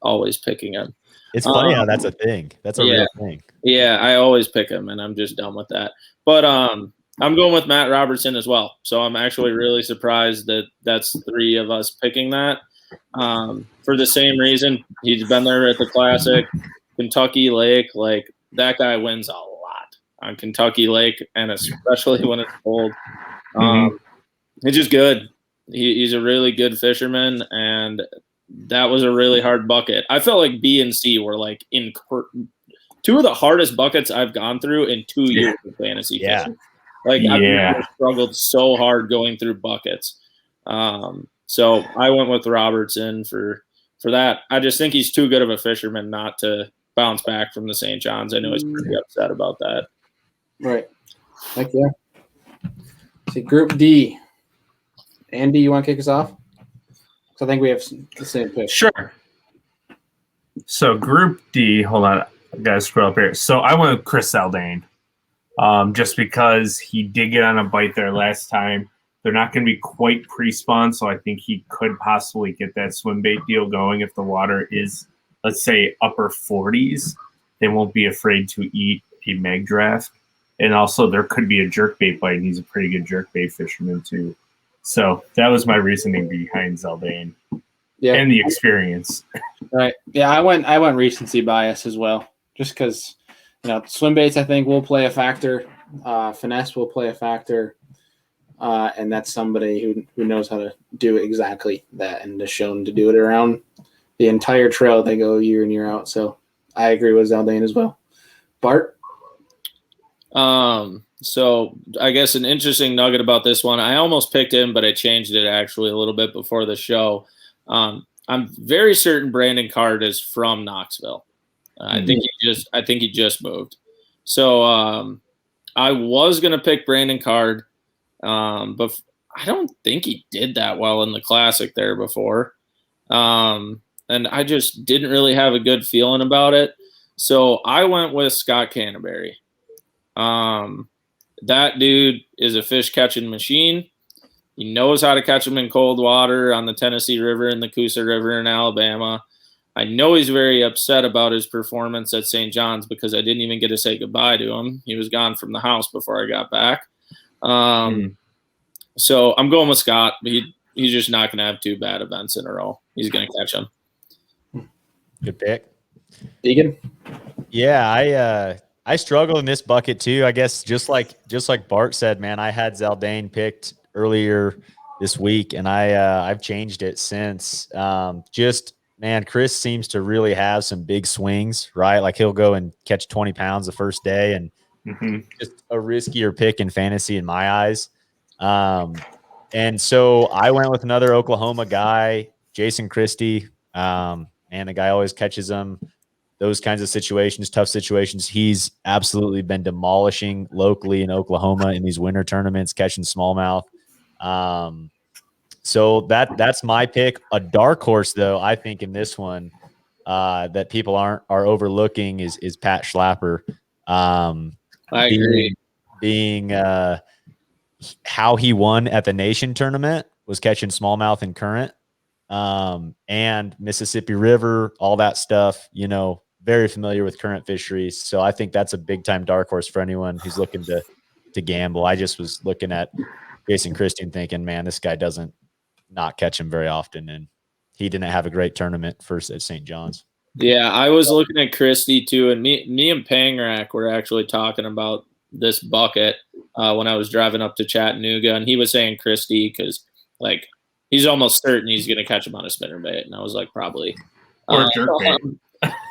always picking him. It's funny how that's a thing. That's a real thing. Yeah, I always pick him, and I'm just done with that. But I'm going with Matt Robertson as well. So I'm actually really surprised that that's three of us picking that. For the same reason, he's been there at the Classic, Kentucky Lake. Like, that guy wins a lot on Kentucky Lake, and especially when it's cold. He's just good. He's a really good fisherman, and that was a really hard bucket. I felt like B and C were like two of the hardest buckets I've gone through in 2 years of fantasy fishing. Like, I've never struggled so hard going through buckets. So I went with Robertson for that. I just think he's too good of a fisherman not to bounce back from the St. John's. I know he's pretty upset about that. Right. Heck yeah. See, Group D. Andy, you want to kick us off? Because I think we have the same pick. Sure. So Group D, hold on. I got to scroll up here. So I went with Chris Zaldain, just because he did get on a bite there last time. They're not going to be quite pre-spawn, so I think he could possibly get that swim bait deal going if the water is, let's say, upper 40s. they won't be afraid to eat a mag draft. And also there could be a jerkbait bite, and he's a pretty good jerkbait fisherman too. So that was my reasoning behind Zaldain. Yeah. And the experience. Right. Yeah, I went recency bias as well. Just because, swim baits I think will play a factor. Finesse will play a factor. And that's somebody who knows how to do exactly that and is shown to do it around the entire trail they go year in, year out. So I agree with Zaldain as well. Bart? So I guess an interesting nugget about this one, I almost picked him, but I changed it actually a little bit before the show. I'm very certain Brandon Card is from Knoxville. I think he just moved. So I was gonna pick Brandon Card, but I don't think he did that well in the Classic there before, and I just didn't really have a good feeling about it. So I went with Scott Canterbury. That dude is a fish catching machine. He knows how to catch them in cold water on the Tennessee River and the Coosa River in Alabama. I know he's very upset about his performance at St. John's because I didn't even get to say goodbye to him. He was gone from the house before I got back. So I'm going with Scott. He's just not going to have two bad events in a row. He's going to catch them. Good pick. Deegan? Yeah, I struggled in this bucket too. I guess just like Bart said, man, I had Zaldain picked earlier this week, and I've changed it since. Man, Chris seems to really have some big swings, right? Like he'll go and catch 20 pounds the first day, and just a riskier pick in fantasy in my eyes. And so I went with another Oklahoma guy, Jason Christie. Man, the guy always catches them. Those kinds of situations, tough situations, he's absolutely been demolishing locally in Oklahoma in these winter tournaments, catching smallmouth. So that's my pick. A dark horse, though, I think in this one that people are overlooking is Pat Schlapper. I agree. Being how he won at the Nation tournament was catching smallmouth and current, and Mississippi River, all that stuff. Very familiar with current fisheries. So I think that's a big time dark horse for anyone who's looking to gamble. I just was looking at Jason Christie and thinking, man, this guy doesn't not catch him very often. And he didn't have a great tournament first at St. John's. Yeah, I was looking at Christie too. And me and Pangrak were actually talking about this bucket when I was driving up to Chattanooga. And he was saying Christie because like he's almost certain he's going to catch him on a spinnerbait. And I was like, probably. Or jerkbait.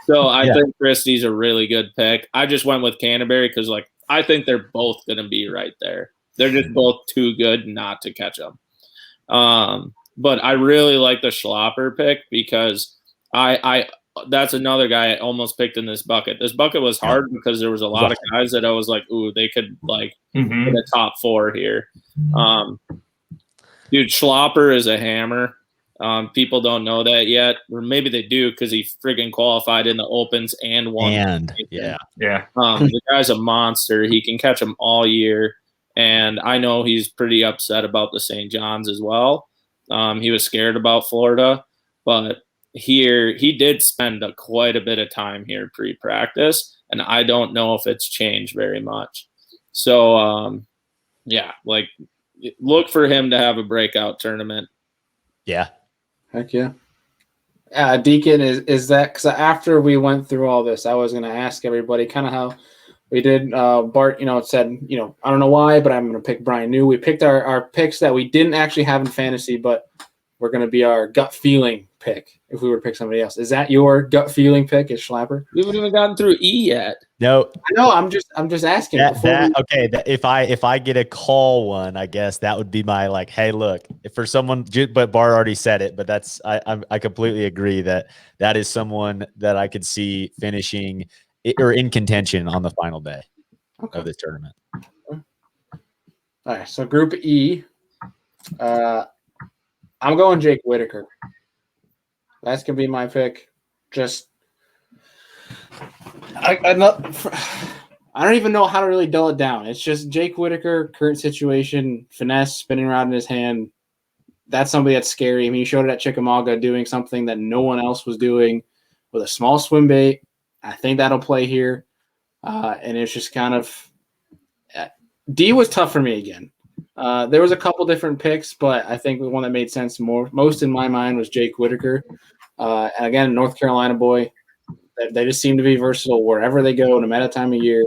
So I think Christie's a really good pick. I just went with Canterbury because, like, I think they're both going to be right there. They're just both too good not to catch them. But I really like the Schlapper pick because that's another guy I almost picked in this bucket. This bucket was hard because there was a lot of guys that I was like, ooh, they could like get a top four here. Dude, Schlapper is a hammer. People don't know that yet, or maybe they do because he friggin' qualified in the opens and won. Yeah. The guy's a monster. He can catch them all year, and I know he's pretty upset about the St. John's as well. He was scared about Florida, but here he did spend quite a bit of time here pre-practice, and I don't know if it's changed very much. So, look for him to have a breakout tournament. Yeah. Heck yeah. Deacon, is that because after we went through all this, I was going to ask everybody kind of how we did. Bart, said, I don't know why, but I'm going to pick Brian New. We picked our picks that we didn't actually have in fantasy, but we're going to be our gut feeling pick if we were to pick somebody else. Is that your gut feeling pick? Is Schlapper? We haven't even gotten through E yet. No, I know. I'm just asking. If I get a call one, I guess that would be my like, hey, look, if for someone, but Bart already said it, but that's I completely agree that is someone that I could see finishing or in contention on the final day of the tournament. All right, so Group E, I'm going Jake Whitaker. That's gonna be my pick. Just I don't even know how to really dull it down. It's just Jake Whitaker, current situation, finesse, spinning rod in his hand. That's somebody that's scary. I mean, he showed it at Chickamauga doing something that no one else was doing with a small swim bait I think that'll play here. And it's just kind of D was tough for me again. There was a couple different picks, but I think the one that made sense most in my mind was Jake Whitaker. And again, North Carolina boy. They just seem to be versatile wherever they go, no matter the time of year,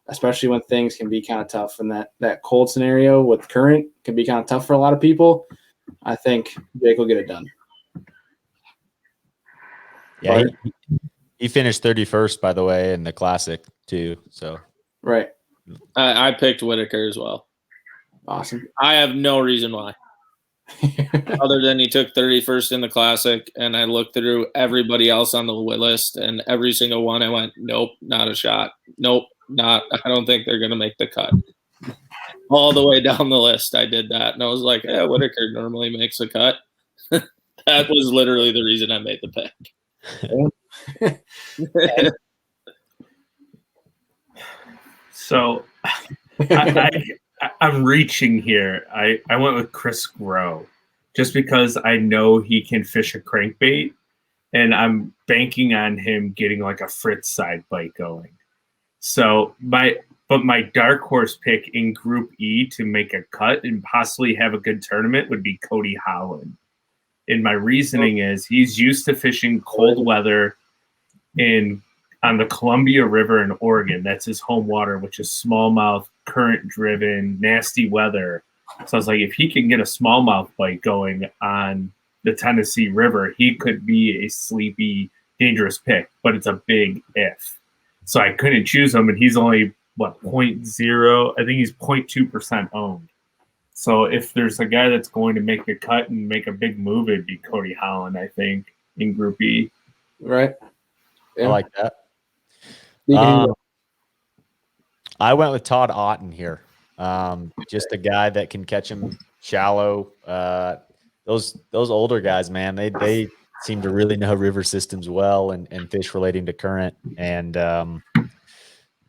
especially when things can be kind of tough. And that cold scenario with current can be kind of tough for a lot of people. I think Jake will get it done. Yeah, he finished 31st, by the way, in the Classic too. So right. I picked Whitaker as well. Awesome. I have no reason why. Other than he took 31st in the Classic, and I looked through everybody else on the list, and every single one I went, nope, not a shot. Nope, not. I don't think they're going to make the cut. All the way down the list, I did that, and I was like, yeah, Whitaker normally makes a cut. That was literally the reason I made the pick. So I'm reaching here. I went with Chris Grow just because I know he can fish a crankbait, and I'm banking on him getting like a Fritz side bite going. So my dark horse pick in Group E to make a cut and possibly have a good tournament would be Cody Holland. And my reasoning is he's used to fishing cold weather on the Columbia River in Oregon. That's his home water, which is smallmouth, current-driven, nasty weather. So I was like, if he can get a smallmouth bite going on the Tennessee River, he could be a sleepy, dangerous pick. But it's a big if. So I couldn't choose him, and he's only, 0.0? I think he's 0.2% owned. So if there's a guy that's going to make a cut and make a big move, it'd be Cody Holland, I think, in Group E. Right. Yeah. I like that. I went with Todd Otten here. Just a guy that can catch him shallow. Those older guys, man, they seem to really know river systems well and fish relating to current, and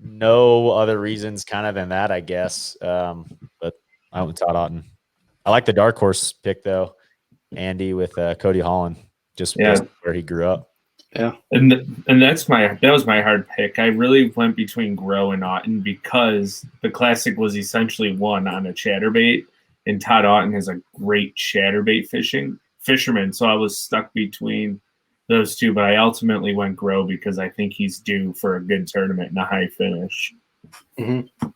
no other reasons kind of than that, I guess. But I went with Todd Otten. I like the dark horse pick though, Andy, with Cody Holland, just where he grew up. Yeah, and that was my hard pick. I really went between Grow and Otten because the Classic was essentially won on a chatterbait, and Todd Otten is a great chatterbait fisherman. So I was stuck between those two, but I ultimately went Grow because I think he's due for a good tournament and a high finish. Mm-hmm.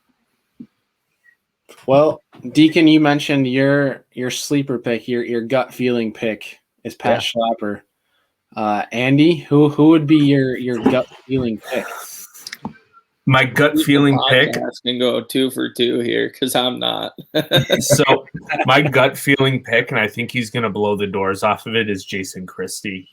Well, Deacon, you mentioned your sleeper pick, your gut feeling pick is Pat Schlapper. Andy, who would be your gut feeling pick? My gut feeling pick can go 2 for 2 here because I'm not. So my gut feeling pick, and I think he's going to blow the doors off of it, is Jason Christie.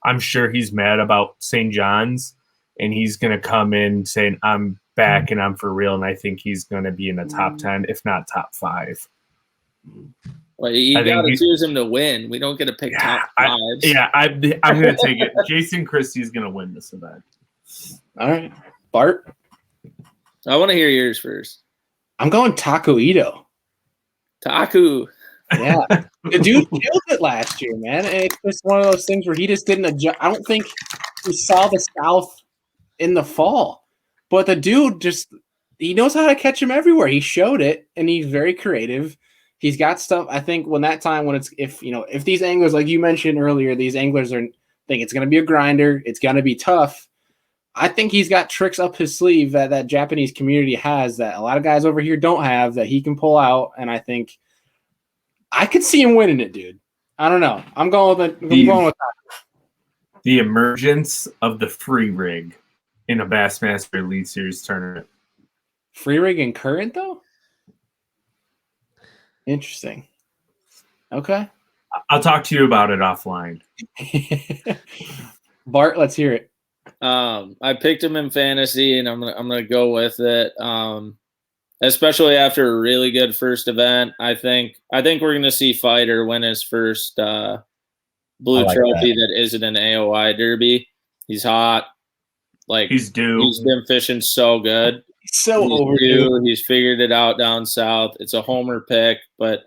I'm sure he's mad about St. John's, and he's going to come in saying, I'm back and I'm for real, and I think he's going to be in the top 10, if not top 5. Well, you got to choose him to win. We don't get to pick top 5s. I'm going to take it. Jason Christie is going to win this event. All right. Bart? I want to hear yours first. I'm going Taco Ito. Taku. Yeah. The dude killed it last year, man. And it's just one of those things where he just didn't adjust. I don't think he saw the South in the fall. But the dude he knows how to catch him everywhere. He showed it, and he's very creative. He's got stuff. I think if these anglers, like you mentioned earlier, these anglers think it's going to be a grinder, it's going to be tough. I think he's got tricks up his sleeve that Japanese community has that a lot of guys over here don't have that he can pull out. And I think I could see him winning it, dude. I don't know. I'm going with that. The emergence of the free rig in a Bassmaster Elite Series tournament. Free rig and current though? Interesting. Okay. I'll talk to you about it offline. Bart, let's hear it. I picked him in fantasy, and I'm gonna go with it. Especially after a really good first event, I think we're gonna see Fighter win his first blue trophy that isn't an AOI Derby. He's hot. He's due. He's been fishing so good. He's overdue. He's figured it out down south. It's a homer pick, but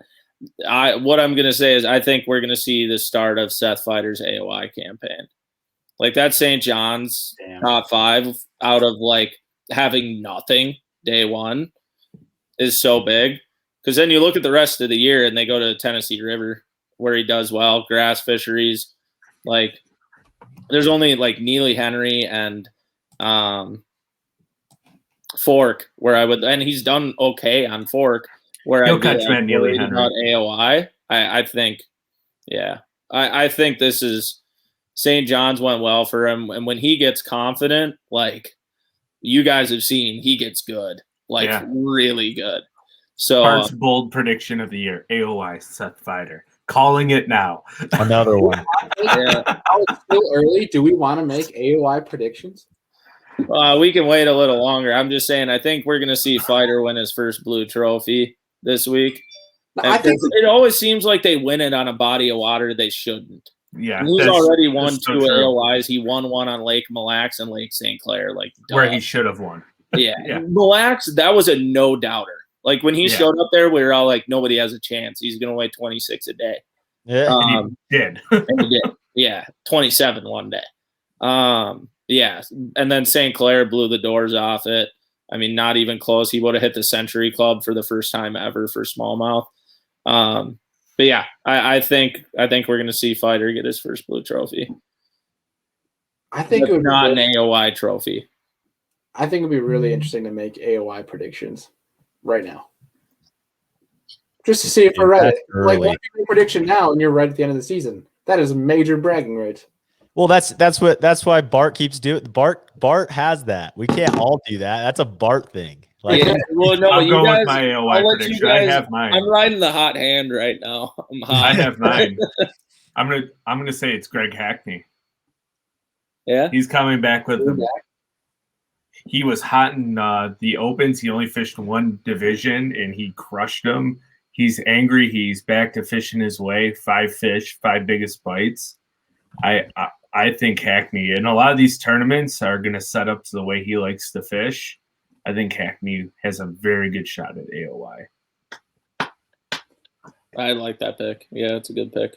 what I'm gonna say is I think we're gonna see the start of Seth Fighter's AOI campaign. Like that's St. John's Damn. top 5 out of like having nothing day one is so big. Because then you look at the rest of the year and they go to Tennessee River where he does well, grass fisheries. Like there's only like Neely Henry and Fork where I would, and he's done okay on Fork where He'll I'd be catch like man Neely worried Henry. about AOI. I think, yeah, I think this is St. John's went well for him, and when he gets confident, like you guys have seen, he gets good, like really good. So Bart's bold prediction of the year: AOI Seth Fighter. Calling it now. Another one. yeah, It's still early. Do we want to make AOI predictions? we can wait a little longer. I'm just saying, I think we're gonna see Fighter win his first blue trophy this week. I think it always seems like they win it on a body of water they shouldn't. Yeah, He's already won so 2 true. AOIs. He won one on Lake Mille Lacs and Lake St. Clair, like where he should have won. Yeah, Yeah. Mille Lacs, that was a no doubter. Like when he showed up there, we were all like, nobody has a chance. He's gonna weigh 26 a day. Yeah. And he did. And he did. Yeah, 27 one day. Yeah, and then St. Clair blew the doors off it. I mean, not even close. He would have hit the Century Club for the first time ever for smallmouth. But yeah, I think we're going to see Fighter get his first blue trophy. I think it would not be an AOI trophy. I think it'd be really interesting to make AOI predictions right now, just to see if we're right. Like, what if you make a prediction now and you're right at the end of the season? That is a major bragging right. Well, that's why Bart keeps doing. Bart has that. We can't all do that. That's a Bart thing. Like, Yeah, well, no, I'll you go guys, with my AOI prediction. I have mine. I'm riding the hot hand right now. I'm hot. I have mine. I'm gonna say it's Greg Hackney. Yeah, he's coming back with them. He was hot in the opens. He only fished one division and he crushed them. He's angry. He's back to fishing his way. 5 fish, 5 biggest bites. I think Hackney and a lot of these tournaments are going to set up to the way he likes to fish. I think Hackney has a very good shot at AOI. I like that pick. Yeah, it's a good pick.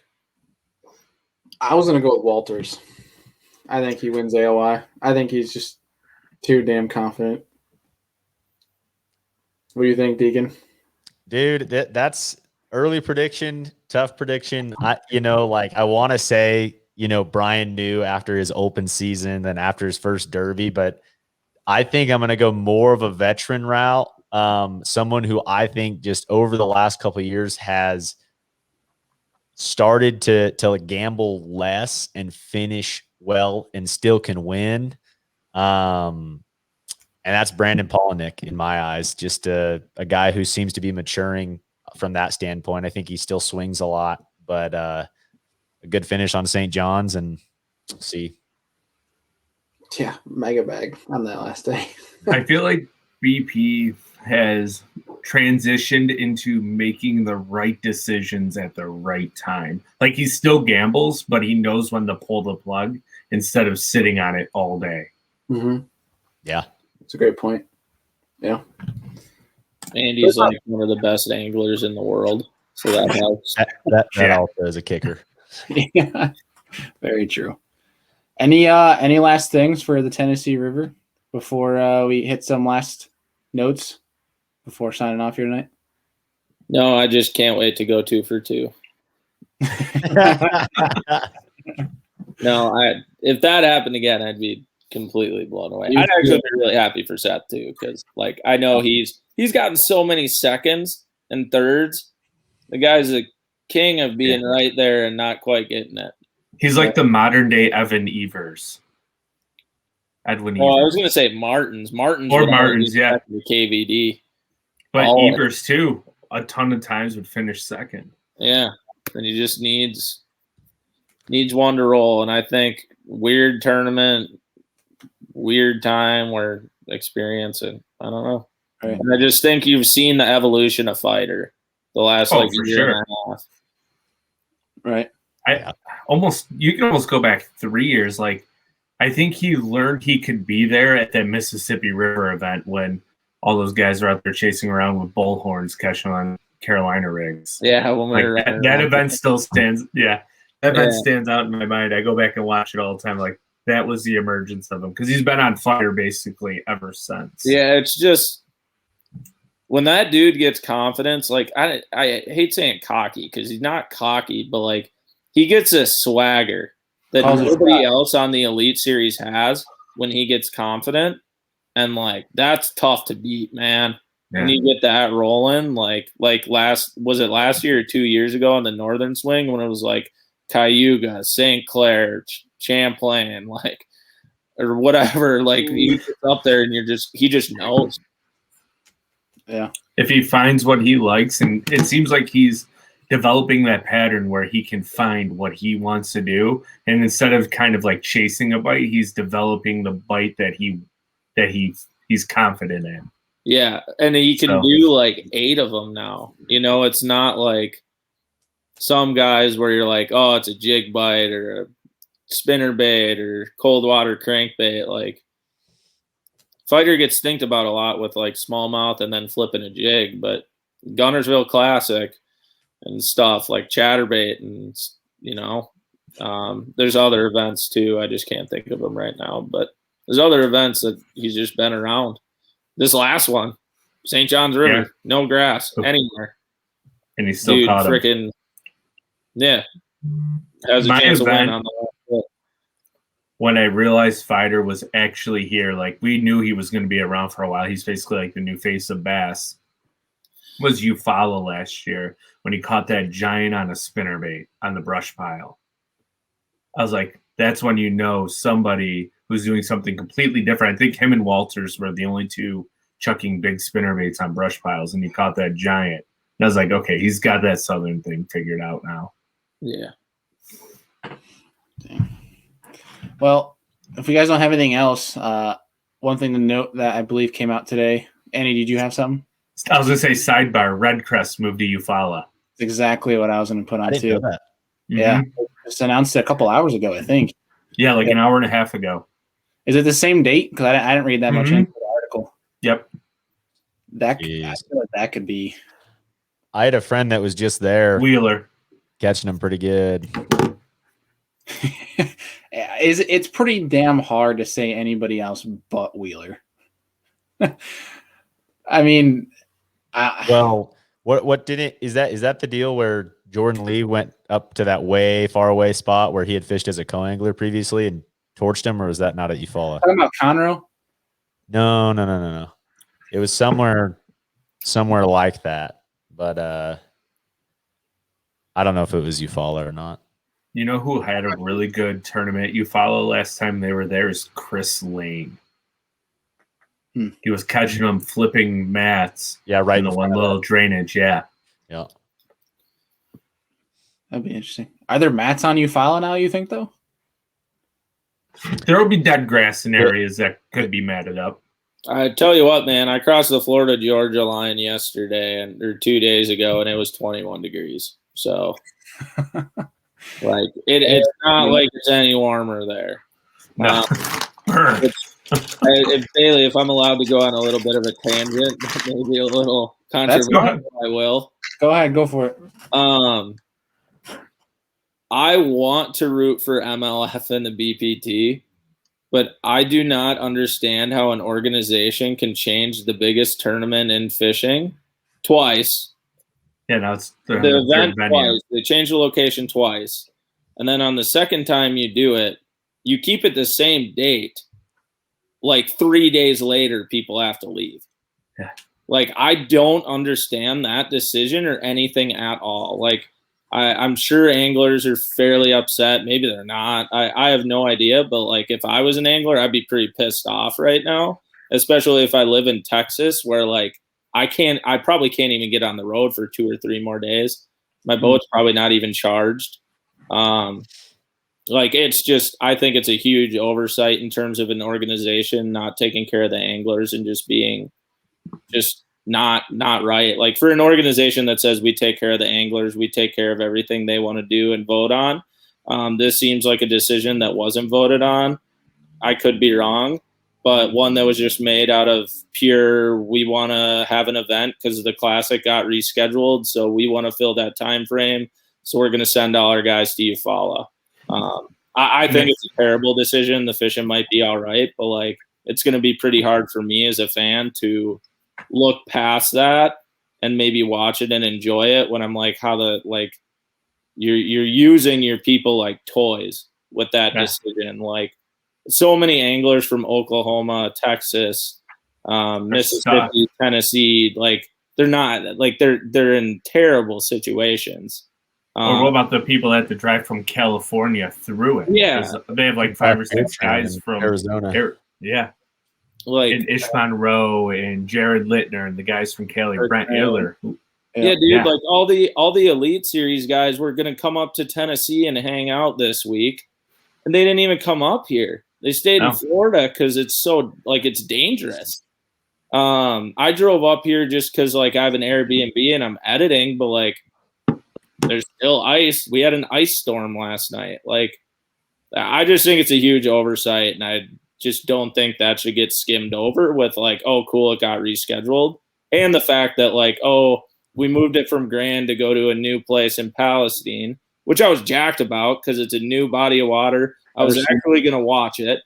I was going to go with Walters. I think he wins AOI. I think he's just too damn confident. What do you think, Deacon? Dude, that's early prediction, tough prediction. I want to say, Brian knew after his open season than after his first Derby, but I think I'm going to go more of a veteran route. Someone who I think just over the last couple of years has started to gamble less and finish well and still can win. And that's Brandon Polinick in my eyes, just a guy who seems to be maturing from that standpoint. I think he still swings a lot, but a good finish on St. John's, and we'll see. Yeah, mega bag on that last day. I feel like BP has transitioned into making the right decisions at the right time. Like he still gambles, but he knows when to pull the plug instead of sitting on it all day. Mm-hmm. Yeah. It's a great point. Yeah. And he's like one of the best anglers in the world. So that helps. That also is a kicker. Yeah. Very true. Any last things for the Tennessee River before we hit some last notes before signing off here tonight? No, I just can't wait to go 2 for 2. No, if that happened again, I'd be completely blown away. I'd actually be really happy for Seth too, because like I know he's gotten so many seconds and thirds. The guy's a king of being right there and not quite getting it. He's like the modern day Evan Evers. Edwin Well, Evers. I was going to say Martins. Martins, yeah. The KVD. But Evers too, a ton of times would finish second. Yeah, and he just needs one to roll. And I think weird tournament, weird time, we're experiencing. I don't know. Right. And I just think you've seen the evolution of Fighter the last year and a half. Right. You can almost go back 3 years. Like, I think he learned he could be there at that Mississippi River event when all those guys are out there chasing around with bullhorns, catching on Carolina rigs. Yeah, when we that event still stands. Yeah, that event stands out in my mind. I go back and watch it all the time. Like, that was the emergence of him, because he's been on fire basically ever since. Yeah, it's just when that dude gets confidence, like I hate saying cocky because he's not cocky, but like he gets a swagger that nobody else on the Elite Series has when he gets confident, and like that's tough to beat, man. Yeah. When you get that rolling, like last year or 2 years ago on the Northern Swing when it was like Cayuga, St. Clair, Champlain, like or whatever, like he gets up there and he just knows. Yeah. If he finds what he likes, and it seems like he's developing that pattern where he can find what he wants to do, and instead of kind of like chasing a bite, he's developing the bite that he's confident in. Yeah, and he can do like 8 of them now. You know, it's not like some guys where you're like, oh, it's a jig bite or a spinner bait or cold water crankbait. Like fighter gets thinked about a lot with like smallmouth and then flipping a jig, but Gunnersville Classic and stuff like chatterbait and there's other events too. I just can't think of them right now, but there's other events that he's just been around. This last one, St. John's River, no grass anywhere, and he still caught him. Yeah, has a chance to win on the last foot. When I realized Fighter was actually here, like we knew he was going to be around for a while. He's basically like the new face of bass. Was Eufaula last year when he caught that giant on a spinnerbait on the brush pile. I was like, that's when you know somebody who's doing something completely different. I think him and Walters were the only two chucking big spinnerbaits on brush piles, and he caught that giant. And I was like, okay, he's got that southern thing figured out now. Yeah. Dang. Well, if you guys don't have anything else, one thing to note that I believe came out today. Annie, did you have something? I was going to say sidebar, Redcrest moved to Eufaula. That's exactly what I was going to put on too. Know that. Yeah. Just announced it a couple hours ago, I think. Yeah, like an hour and a half ago. Is it the same date? Because I didn't read that much into the article. Yep. I feel like that could be. I had a friend that was just there. Wheeler. Catching him pretty good. It's pretty damn hard to say anybody else but Wheeler. I mean, well, what did it? Is that the deal where Jordan Lee went up to that way far away spot where he had fished as a co-angler previously and torched him, or was that not at Eufaula? Talking about Conroe? No. It was somewhere like that, but I don't know if it was Eufaula or not. You know who had a really good tournament at Eufaula last time they were there is Chris Lane. He was catching them flipping mats. Yeah, right in the one little drainage. Yeah. Yeah. That'd be interesting. Are there mats on Eufaula now, you think, though? There will be dead grass in areas that could be matted up. I tell you what, man, I crossed the Florida-Georgia line yesterday or 2 days ago, and it was 21 degrees. So, like, it's not like it's any warmer there. No. Bailey, if I'm allowed to go on a little bit of a tangent, maybe a little controversial, I will. Go ahead, go for it. I want to root for MLF and the BPT, but I do not understand how an organization can change the biggest tournament in fishing twice. Yeah, now it's the event twice. They change the location twice. And then on the second time you do it, you keep it the same date. Like 3 days later, people have to leave. Yeah. Like, I don't understand that decision or anything at all. Like, I'm sure anglers are fairly upset. Maybe they're not. I have no idea. But, like, if I was an angler, I'd be pretty pissed off right now, especially if I live in Texas where, like, I probably can't even get on the road for 2 or 3 more days. My boat's probably not even charged. Like, it's just, I think it's a huge oversight in terms of an organization not taking care of the anglers and just being just not right. Like, for an organization that says we take care of the anglers, we take care of everything they want to do and vote on, this seems like a decision that wasn't voted on. I could be wrong, but one that was just made out of pure, we want to have an event because the Classic got rescheduled, so we want to fill that time frame, so we're going to send all our guys to Eufaula. I think it's a terrible decision. The fishing might be all right, but like it's going to be pretty hard for me as a fan to look past that and maybe watch it and enjoy it when I'm like, you're using your people like toys with that decision. Like so many anglers from Oklahoma, Texas, Mississippi, Tennessee, like they're not like they're in terrible situations. Or what about the people that had to drive from California through it? Yeah, they have like 5 or 6 guys from Arizona. Like and Ish Monroe and Jared Littner and the guys from Cali, Brent Hiller. Yeah, dude, like all the Elite Series guys were gonna come up to Tennessee and hang out this week, and they didn't even come up here. They stayed in Florida because it's so like it's dangerous. I drove up here just because like I have an Airbnb and I'm editing, but like there's still ice. We had an ice storm last night. Like I just think it's a huge oversight, and I just don't think that should get skimmed over with like, oh, cool, it got rescheduled, and the fact that like, oh, we moved it from Grand to go to a new place in Palestine, which I was jacked about because it's a new body of water. I was actually going to watch it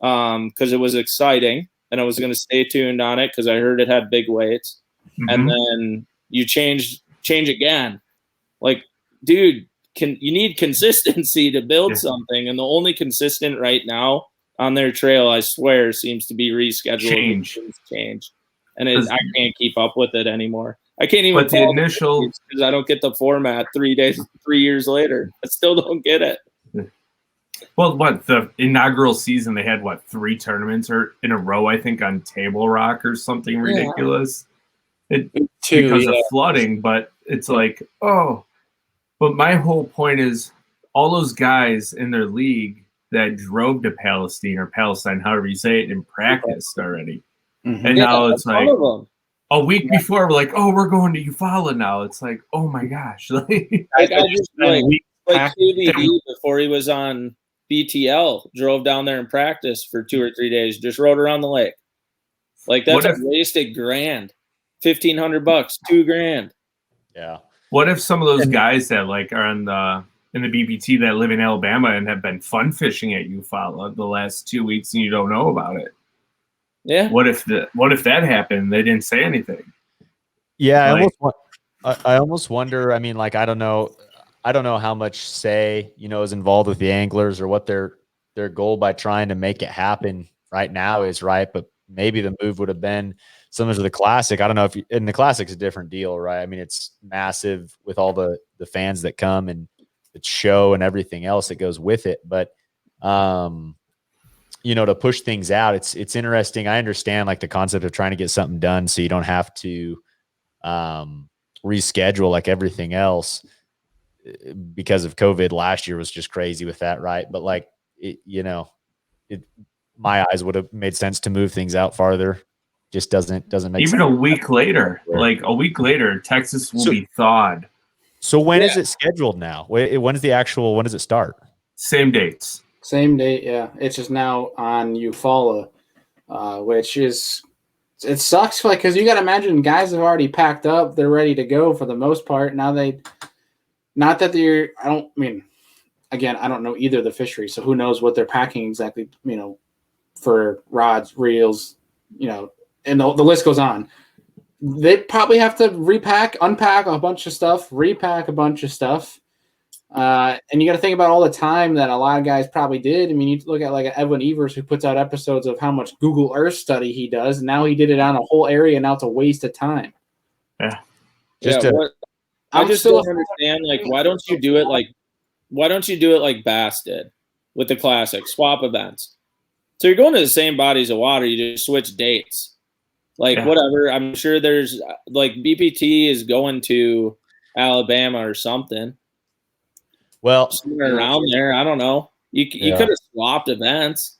because it was exciting, and I was going to stay tuned on it because I heard it had big weights. Mm-hmm. And then you change again. Like, dude, you need consistency to build something, and the only consistent right now on their trail, I swear, seems to be rescheduled. Change. And I can't keep up with it anymore. I can't even. But the initial, because I don't get the format 3 years later. I still don't get it. Well, the inaugural season they had 3 tournaments in a row, I think, on Table Rock or something ridiculous. Because of flooding, but it's like, oh. But my whole point is, all those guys in their league that drove to Palestine, however you say it, and practiced already, and now it's like. A week before, we're like, oh, we're going to Eufaula now. It's like, oh my gosh. I just like KVD before he was on BTL, drove down there and practiced for 2 or 3 days, just rode around the lake. Like that's a wasted grand. $1,500, $2,000. Yeah. What if some of those guys that like are in the BBT that live in Alabama and have been fun fishing at Eufaula the last 2 weeks and you don't know about it? Yeah. What if that happened? They didn't say anything. Yeah, I almost wonder. I mean, like I don't know how much say is involved with the anglers or what their goal by trying to make it happen right now is, right? But maybe the move would have been similar to the Classic. I don't know and the Classic's a different deal, right? I mean, it's massive with all the fans that come and the show and everything else that goes with it, but to push things out, it's interesting. I understand like the concept of trying to get something done so you don't have to reschedule like everything else because of COVID. Last year was just crazy with that, right? But like my eyes would have made sense to move things out farther. Just doesn't make even sense. A week later, Texas will be thawed. So when is it scheduled now? When does it start? Same dates. Same date, yeah. It's just now on Eufaula, which is it sucks because you got to imagine guys have already packed up, they're ready to go for the most part. Now I don't know either of the fisheries, so who knows what they're packing exactly, for rods, reels, and the list goes on. They probably have to unpack a bunch of stuff, repack a bunch of stuff. And you got to think about all the time that a lot of guys probably did. I mean, you look at like Edwin Evers, who puts out episodes of how much Google Earth study he does. And now he did it on a whole area. And now it's a waste of time. Yeah. I just don't understand. Like, why don't you do it like Bass did with the Classic swap events? So you're going to the same bodies of water. You just switch dates. Whatever. I'm sure there's like BPT is going to Alabama or something. Well, somewhere around there, I don't know. You could have swapped events.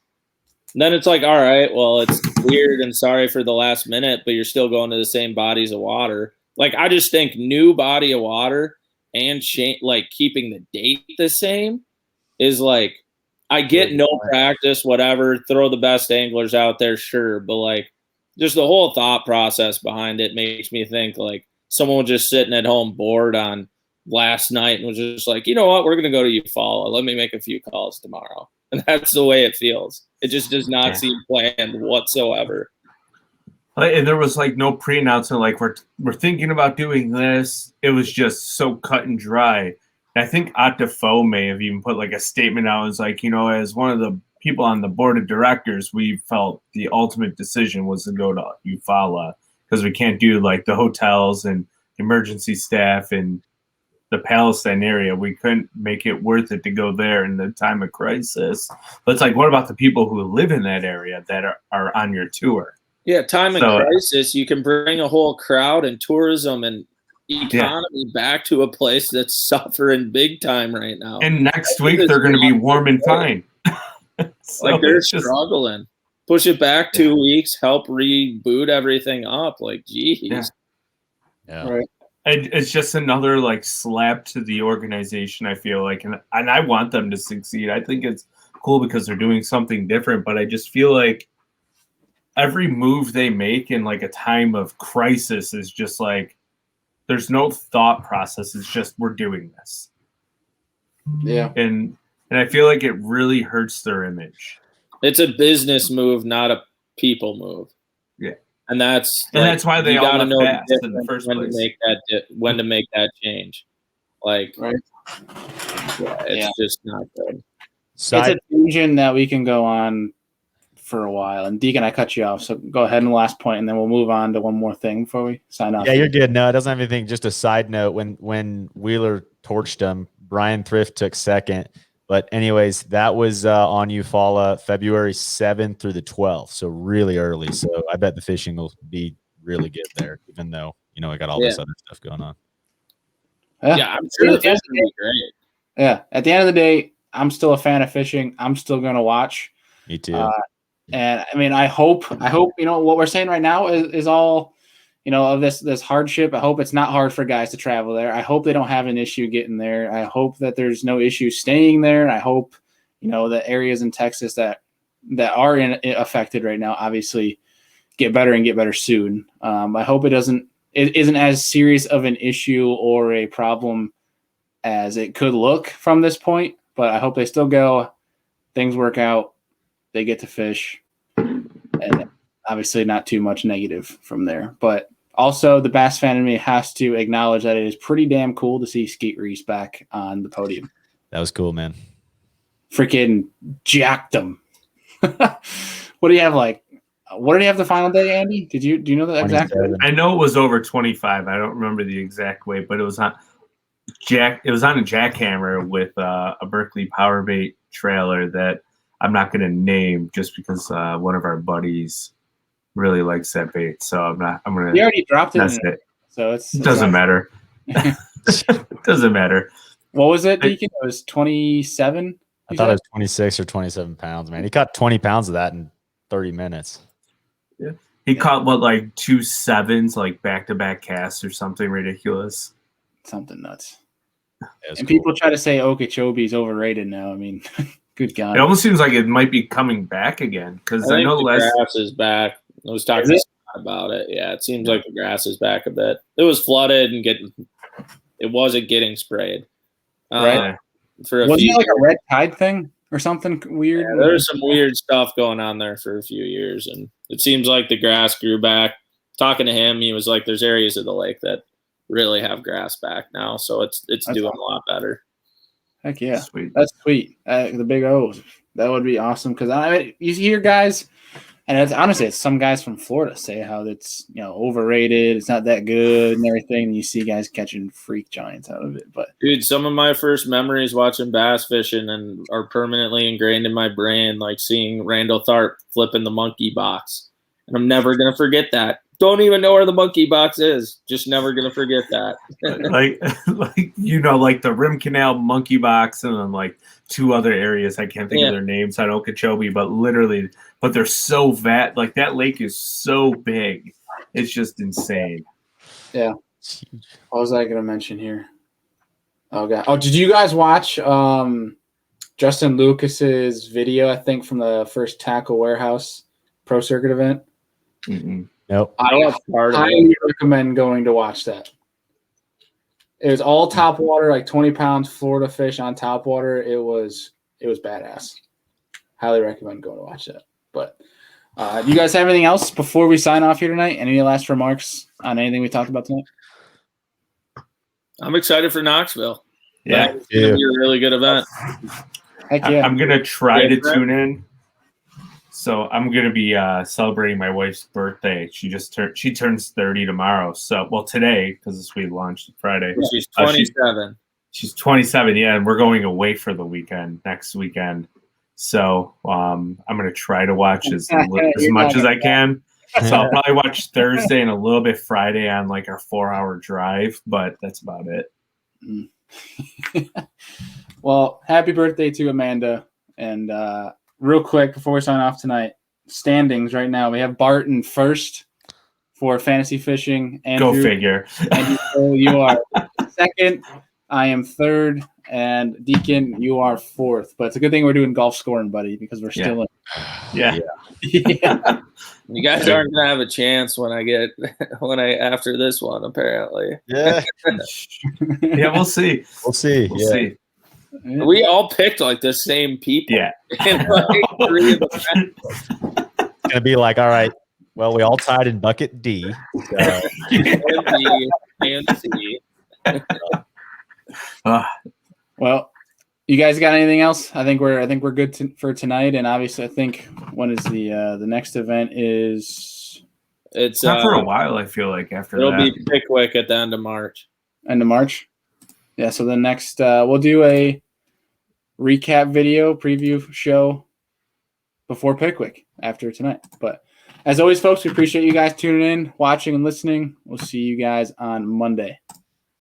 And then it's like, all right, well, it's weird and sorry for the last minute, but you're still going to the same bodies of water. Like, I just think new body of water and keeping the date the same is like, I get no practice, whatever, throw the best anglers out there, sure, but like, just the whole thought process behind it makes me think like someone just sitting at home bored on last night and was just like, you know what, we're going to go to Eufaula. Let me make a few calls tomorrow. And that's the way it feels. It just does not seem planned whatsoever. And there was like no pre-announcement, like we're thinking about doing this. It was just so cut and dry. And I think AFTCO may have even put like a statement out. It was like, as one of the people on the board of directors, we felt the ultimate decision was to go to Eufaula because we can't do like the hotels and emergency staff and the Palestine area. We couldn't make it worth it to go there in the time of crisis. But it's like, what about the people who live in that area that are on your tour? Yeah, time of crisis, you can bring a whole crowd and tourism and economy back to a place that's suffering big time right now. And next week they're going to be warm and fine. So like they're struggling. Push it back 2 weeks, help reboot everything up. Like, geez. Yeah. Right. It's just another like slap to the organization, I feel like, and I want them to succeed. I think it's cool because they're doing something different, but I just feel like every move they make in like a time of crisis is just like there's no thought process. It's just we're doing this. Yeah. And I feel like it really hurts their image. It's a business move, not a people move. Yeah. And that's why they all left fast in the first place. When to make that change. Like, right. It's just not good. It's a tangent that we can go on for a while. And Deacon, I cut you off, so go ahead in the last point, and then we'll move on to one more thing before we sign off. Yeah, you're good. No, it doesn't have anything. Just a side note, when Wheeler torched him, Brian Thrift took second. But anyways, that was on Eufaula February 7th through the 12th, so really early. So I bet the fishing will be really good there, even though, I got all this other stuff going on. Yeah, I'm sure the fishing will be great. Yeah, at the end of the day, I'm still a fan of fishing. I'm still going to watch. Me too. And I mean, I hope, what we're saying right now is all, of this hardship. I hope it's not hard for guys to travel there. I hope they don't have an issue getting there. I hope that there's no issue staying there. And I hope, the areas in Texas that are affected right now, obviously get better soon. I hope it isn't as serious of an issue or a problem as it could look from this point, but I hope they still go, things work out, they get to fish, and obviously not too much negative from there. But also the Bass fan in me has to acknowledge that it is pretty damn cool to see Skeet Reese back on the podium. That was cool, man. Freaking jacked him. What do you have what did he have the final day, Andy? Do you know the exact? I know it was over 25. I don't remember the exact weight, but it was on a jackhammer with a Berkeley Powerbait trailer that I'm not going to name just because one of our buddies really likes that bait. So I'm going to. He already dropped it. So it doesn't matter. It doesn't matter. What was it, Deacon? It was 27. I thought it was 26 or 27 pounds, man. He caught 20 pounds of that in 30 minutes. Yeah. He caught like 2 7s, like back-to-back casts or something ridiculous. Something nuts. And cool. People try to say Okeechobee's overrated now. I mean, good God. It almost seems like it might be coming back again because I know the grass is back. I was talking about it. Yeah, it seems like the grass is back a bit. It was flooded and it wasn't getting sprayed. Right. Wasn't it like a red tide thing or something weird? Yeah, there's some weird stuff going on there for a few years, and it seems like the grass grew back. Talking to him, he was like, "There's areas of the lake that really have grass back now, so it's doing awesome. A lot better." Heck yeah, that's sweet. The big O's, that would be awesome because you hear guys, and it's some guys from Florida say how it's overrated, it's not that good and everything. And you see guys catching freak giants out of it. But dude, some of my first memories watching bass fishing and are permanently ingrained in my brain, like seeing Randall Tharp flipping the monkey box, and I'm never gonna forget that. Don't even know where the monkey box is. Just never gonna forget that. like the Rim Canal monkey box, and then like 2 other areas I can't think of their names on Okeechobee, but they're so like that lake is so big, it's just insane. Yeah. What was I gonna mention here? Oh god. Oh, did you guys watch Justin Lucas's video? I think from the first Tackle Warehouse Pro Circuit event. Mm-mm. Nope. I highly recommend going to watch that. It was all top water, like 20 pounds Florida fish on top water. It was badass. Highly recommend going to watch that. But do you guys have anything else before we sign off here tonight? Any last remarks on anything we talked about tonight? I'm excited for Knoxville. Yeah. It's going to be a really good event. Heck yeah. I'm going to try to tune in. So I'm going to be celebrating my wife's birthday. She turns 30 tomorrow. So, well, today, because this week launched Friday. She's 27. She's 27, yeah, and we're going away for the weekend, next weekend. So I'm going to try to watch as much as I can. So I'll probably watch Thursday and a little bit Friday on like our 4-hour drive, but that's about it. Well, happy birthday to Amanda. And real quick, before we sign off tonight, standings right now. We have Barton first for fantasy fishing. Andrew, go figure. Andrew, you are second. I am third. And Deacon, you are fourth. But it's a good thing we're doing golf scoring, buddy, because we're still in. Yeah. You guys aren't gonna have a chance when I after this one, apparently. Yeah. Yeah, we'll see. We'll see. We'll see. We all picked like the same people. Yeah. And, like, 3 of them. It's gonna be like, all right. Well, we all tied in bucket D. So. And B and C. Well, you guys got anything else? I think we're good for tonight, and obviously, I think when is the next event is? It's not for a while. I feel like after it'll that. be Pickwick at the end of March. End of March. Yeah. So the next we'll do a recap video preview show before Pickwick after tonight. But as always, folks, we appreciate you guys tuning in, watching, and listening. We'll see you guys on Monday.